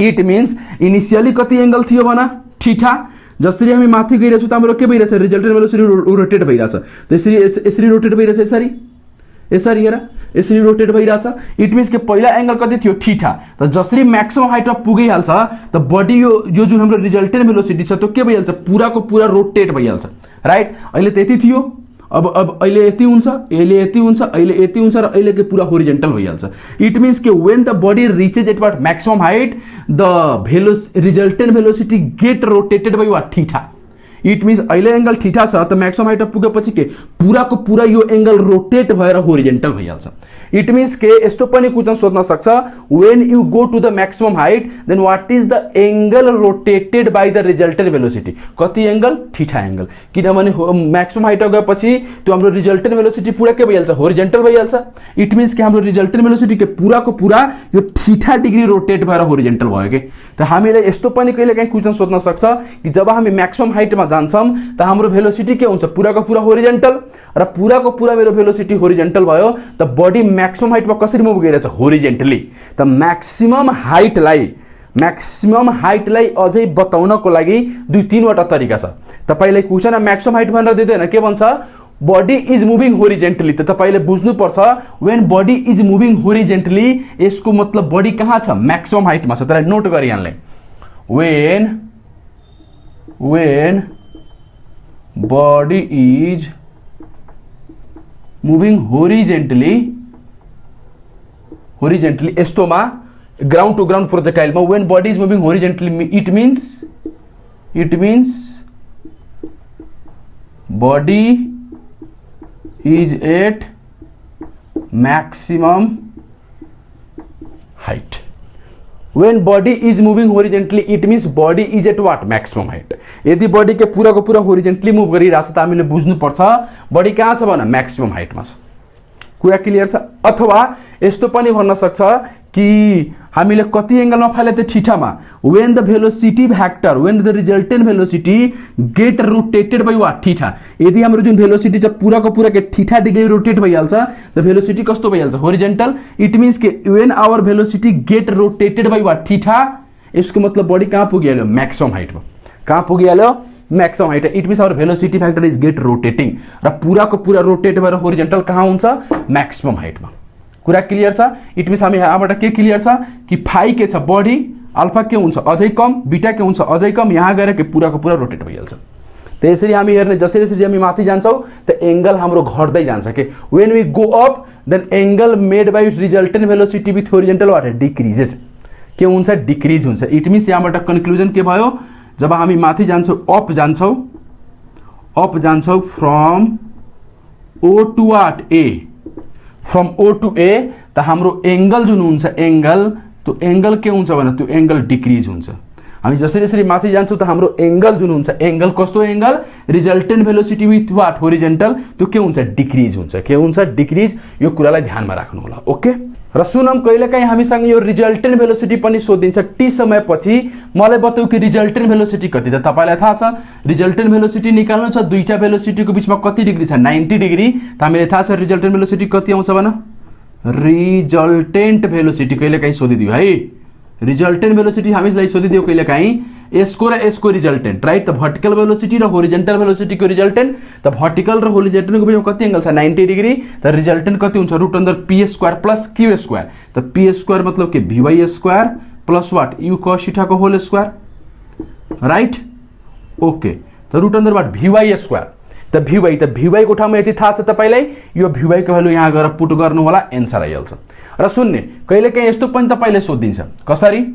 इट मिन्स इनिसियली कति एंगल थियो भन थीटा जसरी हामी माथि गइरहेछौँ त हाम्रो के भइरहेछ रिजल्टेन्ट भेलोसिटी रोटेट भइरहेछ। त्यसरी यसरी रोटेट भइरहेछ यसरी हेर यसरी रोटेट भइरहेछ। इट मिन्स के पहिला एंगल कति थियो थीटा त जसरी म्याक्सिमम हाइटमा पुगिहाल्छ त बडी यो जुन हाम्रो रिजल्टेन्ट भेलोसिटी छ त्यो के भइहाल्छ पुराको पुरा रोटेट भइहाल्छ राइट। अहिले त्यति थियो अब अहिले यति हुन्छ अहिले यति हुन्छ अहिले यति हुन्छ र अहिले के पुरा होरिजेन्टल भइहाल्छ। इट मिन्स के when the body reaches at what maximum height the resultant velocity get rotated by what theta. It means अहिले एंगल थीटा छ त मैक्सिमम हाइट पुगेपछि के पुराको पुरा यो एंगल रोटेट भएर होरिजेन्टल भइहाल्छ। इट मिन्स के यस्तो पनि क्वेशन सोध्न सक्छ when you go to the maximum height then what is the angle rotated by the resultant velocity कति एंगल थीटा एंगल किनभने मैक्सिमम हाइट गएपछि त्यो हाम्रो रिजल्टेन्ट भेलोसिटी पुरा के भइहाल्छ होरिजेन्टल भइहाल्छ। इट मिन्स के हाम्रो रिजल्टेन्ट भेलोसिटी के पुराको पुरा यो थीटा डिग्री रोटेट भएर होरिजेन्टल भयो के। त हामीले यस्तो पनि कहिलेकाहीँ क्वेशन सोध्न सक्छ कि जब हामी मैक्सिमम हाइटमा जान्छौँ त हाम्रो भेलोसिटी के हुन्छ पुराको पुरा होरिजेन्टल र पुराको पुरा मेरो भेलोसिटी होरिजेन्टल भयो त बडी मैक्सिमम हाइटमा कसरी मुभ गरिरहेछ होरिजेन्टली। त मैक्सिमम हाइटलाई अझै बताउनको लागि दुई तीनवटा तरिका छ। तपाईलाई क्वेशन मैक्सिमम हाइट भनेर दिँदैन के भन्छ बडी इज मुभिङ होरिजेन्टली। त तपाईले बुझ्नुपर्छ when body is moving horizontally यसको मतलब बडी कहाँ छ मैक्सिमम हाइटमा छ। त्यसलाई नोट गरी यहाँले when body is moving horizontally यस्तोमा ग्राउन्ड टू ग्राउन्ड प्रोजेक्टाइलमा when body is moving horizontally it means body is at maximum height. When body is moving horizontally, it means body is at what maximum height. यदि बडी के पुराको पुरा होरिजेन्टली मुभ गरिरहेछ त हामीले बुझ्नुपर्छ बडी कहाँ छ भन मैक्सिमम हाइटमा छ। कुरा क्लियर छ। अथवा यस्तो पनि भन्न सक्छ कि हामीले कति एंगलमा फाले त थीटामा when the velocity vector when the resultant velocity get rotated by what theta. यदि हाम्रो जुन भेलोसिटी छ पुराको पुरा के थीटा डिग्री रोटेट भइहाल्छ त भेलोसिटी कस्तो भइहाल्छ होरिजेन्टल। इट मिन्स के when our velocity get rotated by what theta यसको मतलब बडी कहाँ पुगिहाल्यो मैक्सिमम हाइटमा। कहाँ पुगिहाल्यो maximum height it means our velocity factor is get rotating र पुराको पुरा रोटेट भएर होरिजेन्टल कहाँ हुन्छ म्याक्सिमम हाइटमा कुरा क्लियर छ इट मिन्स हामी यहाँबाट के क्लियर छ कि फाइ के छ बढी अल्फा के हुन्छ अझै कम बीटा के हुन्छ अझै कम यहाँ गएर के पुराको पुरा रोटेट भइहाल्छ त यसरी हामी हेर्ने जसरी जसरी हामी माथि जान्छौँ त एंगल हाम्रो घट्दै जान्छ के when we go up then angle made by resultant velocity with horizontal what decreases के हुन्छ डिक्रिज हुन्छ इट मिन्स यहाँबाट कन्क्लुजन के भयो जब हामी माथि जान्छौँ अप जान्छौँ from O to what A from O to A त हाम्रो एंगल जुन हुन्छ एंगल त्यो एंगल के हुन्छ भने त्यो एंगल डिक्रिज हुन्छ हामी जसरी जसरी माथि जान्छौँ त हाम्रो एंगल जुन हुन्छ एंगल कस्तो angle resultant velocity with what horizontal त्यो के हुन्छ डिक्रिज हुन्छ के हुन्छ डिक्रिज यो कुरालाई ध्यानमा राख्नु होला ओके र सुनम कहिलेकाहीँ हामीसँग यो रिजल्टेन्ट भेलोसिटी पनि सोधिन्छ टी समयपछि मलाई बताऊ कि रिजल्टेन्ट भेलोसिटी कति त तपाईलाई थाहा छ रिजल्टेन्ट भेलोसिटी निकाल्नु छ दुईटा भेलोसिटीको बीचमा कति डिग्री छ 90 डिग्री त हामीले थाहा छ रिजल्टेन्ट भेलोसिटी कति आउँछ भन रिजल्टेन्ट भेलोसिटी कहिलेकाहीँ सोधिदियो है रिजल्टेन्ट भेलोसिटी हामीलाई सोधिदियो कहिलेकाहीँ यसको र यसको रिजल्टेन्ट राइट त भर्टिकल भेलोसिटी र होरिजेन्टल भेलोसिटीको रिजल्टेन्ट त भर्टिकल र होरिजेन्टलको बीचमा कति एंगल छ 90 डिग्री त रिजल्टेन्ट कति हुन्छ root under P square plus Q square त पी स्क्वायर मतलब के V square plus what U cos theta को होल स्क्वायर राइट ओके त root under what V square त वी को ठाउँमा यति थाहा छ तपाईलाई यो वी को भ्यालु यहाँ गएर पुट गर्नु होला एन्सर आइहाल्छ र सुन्ने कहिलेकाहीँ यस्तो पनि तपाईले सोधिन्छ कसरी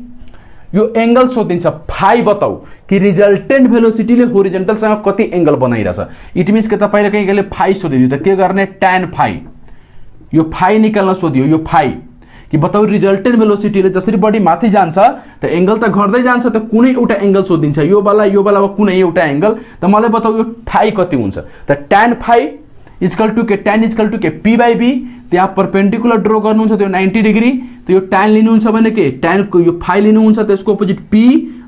यो एंगल सोधिन्छ फाइ बताऊ कि रिजल्टेन्ट भेलोसिटीले होरिजेन्टलसँग कति एंगल बनाइरहेछ इट मिन्स के तपाईले कहिले फाइ सोधिदियो त के गर्ने tan फाइ यो फाइ निकाल्न सोधियो यो फाइ कि बताऊ रिजल्टेन्ट भेलोसिटीले जसरी बढी माथि जान्छ त एंगल त घट्दै जान्छ त कुनै एउटा एंगल सोधिन्छ यो वाला कुनै एउटा एंगल त मलाई बताऊ यो फाइ कति हुन्छ त tan फाइ इक्वल टु के tan इक्वल टु के p बाइ b त्यहाँ परपेंडिकुलर ड्र गर्नुहुन्छ त्यो 90 डिग्री त यो tan लिनुहुन्छ भने के tan को यो फाइ लिनुहुन्छ त्यसको अपोजिट p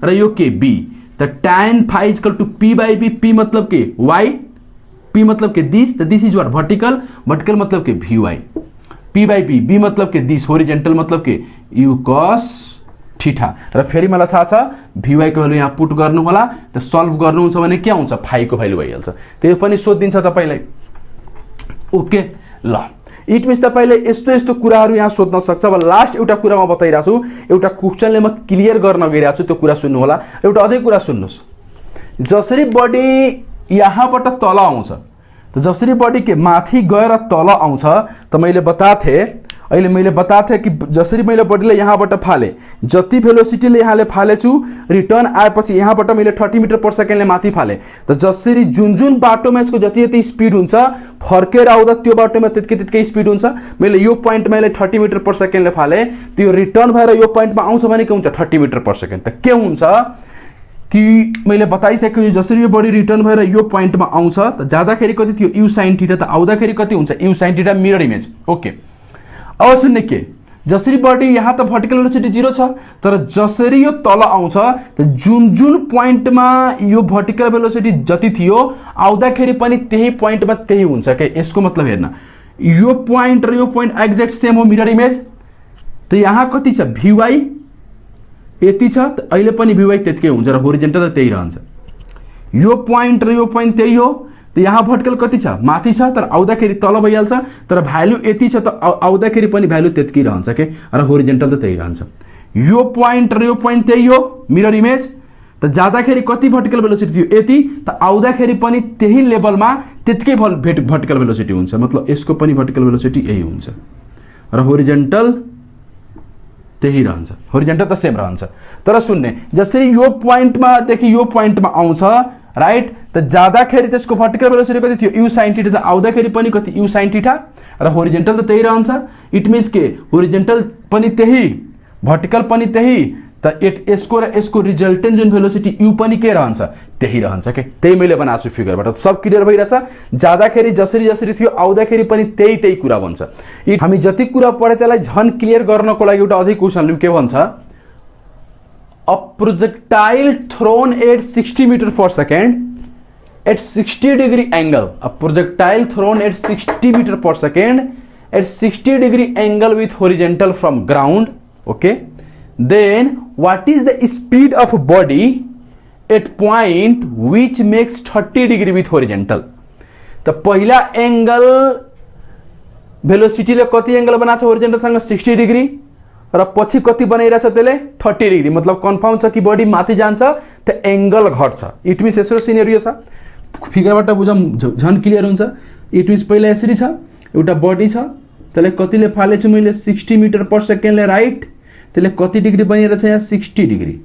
र यो के b त tan phi equal to p by b p मतलब के y p मतलब के दिस त दिस इज व्हाट वर्टिकल मतलब के vy p बाइ b मतलब के दिस होरिजेन्टल मतलब के u cos थीटा र फेरि मलाई थाहा छ vy को भ्यालु यहाँ पुट गर्नु होला त सल्भ गर्नुहुन्छ भने के आउँछ फाइ को भ्यालु भइहाल्छ त्यो पनि सोधिन्छ तपाईलाई ओके ल इट मिन्स तपाईले यस्तो यस्तो कुराहरू यहाँ सोध्न सक्छ अब लास्ट एउटा कुरा म बताइराछु एउटा क्वेशनले म क्लियर गर्न गइराछु त्यो कुरा सुन्नु होला एउटा अझै कुरा सुन्नुस् जसरी बडी यहाँबाट तल आउँछ त जसरी बडी के माथि गएर तल आउँछ त मैले बताथे कि जसरी मैले बडीलाई यहाँबाट फाले जति भेलोसिटीले यहाँले फालेछु रिटर्न आएपछि यहाँबाट मैले 30 मिटर पर सेकेन्डले माथि फाले त जसरी जुन जुन बाटोमा यसको जति जति स्पिड हुन्छ फर्केर आउँदा त्यो बाटोमा त्यतिकै स्पिड हुन्छ मैले यो पोइन्टमा मैले 30 मिटर पर सेकेन्डले फाले त्यो रिटर्न भएर यो पोइन्टमा आउँछ भने के हुन्छ 30 मिटर पर सेकेन्ड त के हुन्छ कि मैले बताइसकेको जसरी यो बडी रिटर्न भएर यो पोइन्टमा आउँछ त जाँदाखेरि कति थियो यू sin थीटा त आउँदाखेरि कति हुन्छ you sin theta mirror image okay अब सुन्ने के जसरी बडी यहाँ त भर्टिकल भेलोसिटी 0 छ तर जसरी यो तल आउँछ त जुन जुन पोइन्टमा यो भर्टिकल भेलोसिटी जति थियो आउँदाखेरि पनि त्यही पोइन्टमा त्यही हुन्छ के यसको मतलब हेर्न यो पोइन्ट र यो पोइन्ट एक्ज्याक्ट सेम हो मिरर इमेज त यहाँ कति छ vy यति छ त अहिले पनि vy त्यतिकै हुन्छ र होरिजेन्टल त त्यही रहन्छ यो पोइन्ट र यो पोइन्ट त्यही हो त यहाँ भर्टिकल कति छ माथि छ तर आउँदाखेरि तल भइहाल्छ तर भ्यालु यति छ त आउँदाखेरि पनि भ्यालु त्यतिकै रहन्छ के र होरिजेन्टल त त्यही रहन्छ यो पोइन्ट र यो पोइन्ट त्यही हो मिरर इमेज त जाँदाखेरि कति भर्टिकल भेलोसिटी थियो यति त आउँदाखेरि पनि त्यही लेभलमा त्यतिकै भर्टिकल भेलोसिटी हुन्छ मतलब यसको पनि भर्टिकल भेलोसिटी यही हुन्छ र होरिजेन्टल त्यही रहन्छ होरिजेन्टल त सेम रहन्छ तर सुन्ने जसरी यो पोइन्टमा देखि यो पोइन्टमा आउँछ राइट त जाँदाखेरि त्यसको भर्टिकल भेलोसिटी कति थियो यू sin थीटा त आउँदाखेरि पनि कति यू sin थीटा र होरिजेन्टल त त्यही रहन्छ इट मिन्स के होरिजेन्टल पनि त्यही भर्टिकल पनि त्यही त यसको र यसको रिजल्टेन्ट जुन भेलोसिटी यू पनि के रहन्छ त्यही रहन्छ के त्यही मैले बनाएको छु फिगरबाट सब क्लियर भइरहेछ जाँदाखेरि जसरी जसरी थियो आउँदाखेरि पनि त्यही कुरा भन्छ हामी जति कुरा पढे त्यसलाई झन क्लियर गर्नको लागि एउटा अझै क्वेशन लिउँ के भन्छ a projectile thrown at 60 meter per second at 60 degree angle a projectile thrown at 60 meter per second at 60 degree angle with horizontal from ground okay then what is the speed of body at point which makes 30 degree with horizontal. तो पहिला एंगल भेलोसिटी ले कति एंगल बनाछ होरिजेंटल सँग 60 डिग्री र पछि कति बनाइरहेछ त्यसले 30 डिग्री, मतलब कन्फर्म छ कि बडी माथि जान्छ त एंगल घट्छ। इट मिन्स यसो सिनेरियो छ, फिगरबाट बुझौँ झन क्लियर हुन्छ। इट मिन्स पहिला यसरी छ, एउटा बडी छ, त्यसले कतिले फालेछु मैले 60 मिटर पर सेकेन्डले राइट, त्यसले कति डिग्री बनिरहेछ यहाँ 60 डिग्री।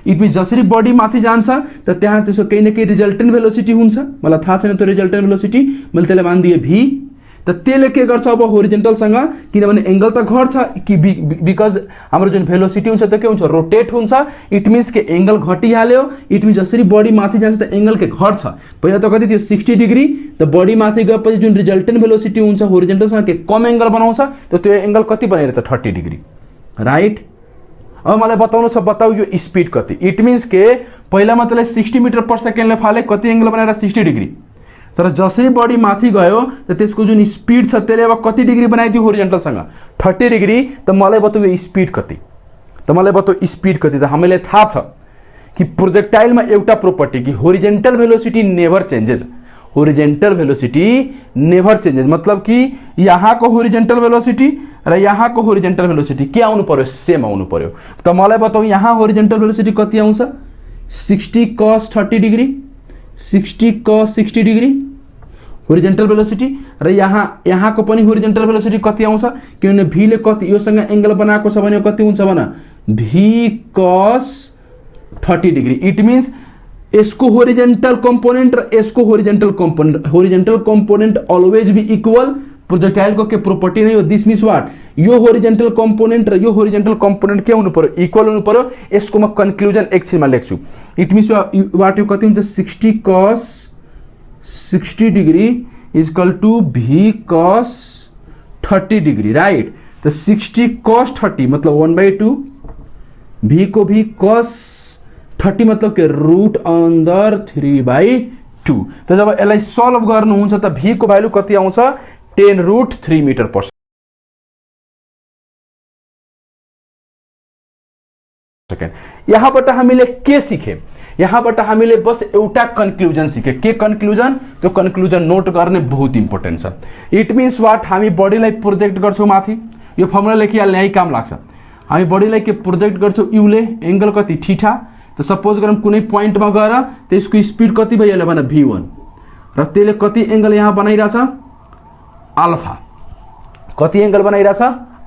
इट मिन्स जसरी बडी माथि जान्छ त त्यहाँ त्यसको केही न केही रिजल्टेन्ट भेलोसिटी हुन्छ, मलाई थाहा छैन त्यो रिजल्टेन्ट भेलोसिटी, मैले त्यसलाई मानिदिएँ भी। त त्यसले के गर्छ अब होरिजेन्टलसँग, किनभने एंगल त घट्छ कि बिकज हाम्रो जुन भेलोसिटी हुन्छ त्यो के हुन्छ रोटेट हुन्छ। इट मिन्स के एंगल घटिहाल्यो। इट मिन्स जसरी बडी माथि जान्छ त एंगल के घट्छ। पहिला त कति थियो 60 डिग्री, त बडी माथि गएपछि जुन रिजल्टेन्ट भेलोसिटी हुन्छ होरिजेन्टलसँग के कम एंगल बनाउँछ, त त्यो एंगल कति बनेर त 30 डिग्री, राइट। अब मलाई बताउनु छ, बताऊ यो स्पीड कति। इट मिन्स के पहिला मतलब 60 मिटर पर सेकेन्डले फाले कति एंगल बनाएर 60 डिग्री, तर जसरी बडी माथि गयो त त्यसको जुन स्पीड छ त्यसले अब कति डिग्री बनाइदियो होरिजेन्टलसँग 30 डिग्री। त मलाई बताऊ यो स्पीड कति, त मलाई बताऊ स्पीड कति। त हामीले थाहा छ कि प्रोजेक्टाइलमा एउटा प्रोपर्टी कि horizontal velocity never changes, horizontal velocity never changes, मतलब कि यहाँको होरिजेन्टल भेलोसिटी र यहाँको होरिजेन्टल भेलोसिटी के आउनु पर्यो, सेम आउनु पर्यो। त मलाई बताऊ यहाँ होरिजेन्टल भेलोसिटी कति आउँछ 60 cos 30 degree, 60 cos 60 degree horizontal velocity, र यहाँको पनि होरिजेन्टल भेलोसिटी कति आउँछ, किनभने v ले कति योसँग एंगल बनाएको छ भने कति हुन्छ भन v cos 30 degree. It means यसको होरिजेन्टल कम्पोनेन्ट र यसको horizontal component always be equal. Projectile को के प्रोपर्टी नहीं हो, दिस मीन्स व्हाट, यो होरिजेन्टल कम्पोनेन्ट र यो होरिजेन्टल कम्पोनेन्ट के हुनु पर्यो, इक्वल हुनु पर्यो। यसको म कन्क्लुजन एकछिनमा लेख्छु। इट मिन्स व्हाट यो कति हुन्छ 60 cos 60 degree is equal to v cos 30 degree, right. तो 60 cos 30 मतलब 1/2, v को v cos 30 मतलब के रूट अंदर 3/2। तो जब यसलाई सल्भ गर्नुहुन्छ त v को भ्यालु कति आउँछ 10√3 मिटर पर सेकेन्ड। यहाँबाट हामीले के सिके, यहाँबाट हामीले बस एउटा कन्क्लुजन सिके। के कन्क्लुजन, त्यो कन्क्लुजन नोट गर्ने बहुत इम्पोर्टेन्ट छ। इट मिन्स व्हाट, हामी बडीलाई प्रोजेक्ट गर्छौँ माथि, यो फर्मुला लेखिहाल्ने यही काम लाग्छ। हामी बडीलाई के प्रोजेक्ट गर्छौँ युले, एंगल कति थीटा। त सपोज गरौँ कुनै पोइन्टमा गएर त्यसको स्पीड कति भइहाल्यो भने v1, र त्यसले कति एंगल यहाँ बनाइरहेछ अल्फा, कति एंगल बनाइरहेछ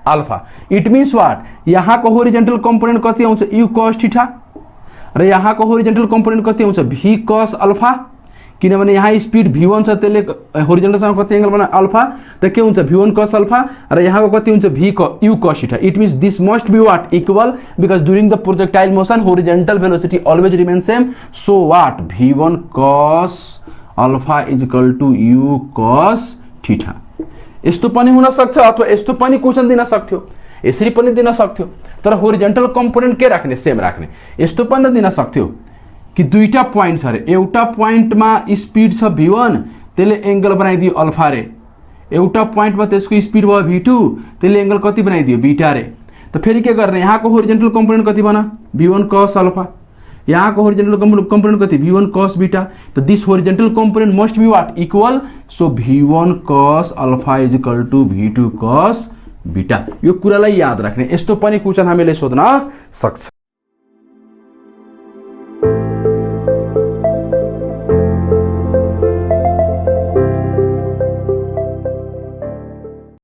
अल्फा। इट मिन्स व्हाट, यहाँको होरिजेन्टल कम्पोनेन्ट कति आउँछ u cos थीटा, र यहाँको होरिजेन्टल कम्पोनेन्ट कति आउँछ v cos अल्फा, किनभने यहाँ स्पीड v1 छ त्यसले होरिजेन्टलसँग कति एंगल बना अल्फा, त के हुन्छ v1 cos अल्फा, र यहाँको कति हुन्छ u cos theta. It means this must be what equal, because during the projectile motion horizontal velocity always remain same. So what v1 cos alpha is equal to u cos theta. यस्तो पनि हुन सक्छ अथवा यस्तो पनि क्वेशन दिन सक्थ्यो, यसरी पनि दिन सक्थ्यो, तर होरिजेन्टल कम्पोनेन्ट के राख्ने, सेम राख्ने। यस्तो पनि दिन सक्थ्यो कि दुईटा पोइन्ट छ रे, एउटा पोइन्टमा स्पीड छ v1 त्यसले एंगल बनाइदियो अल्फा रे, एउटा पोइन्टमा त्यसको स्पीड भयो v2 त्यसले एंगल कति बनाइदियो बीटा रे। त फेरि के गर्ने, यहाँको होरिजेन्टल कम्पोनेन्ट कति बना v1 cos अल्फा, यहाँको होरिजेन्टल कम्पोनेन्ट कति v1 cos बीटा। त this horizontal component must be what equal. So v1 cos alpha is equal to v2 cos beta. यो कुरालाई याद राख्ने, यस्तो पनि क्वेशन हामीले सोध्न सक्छ।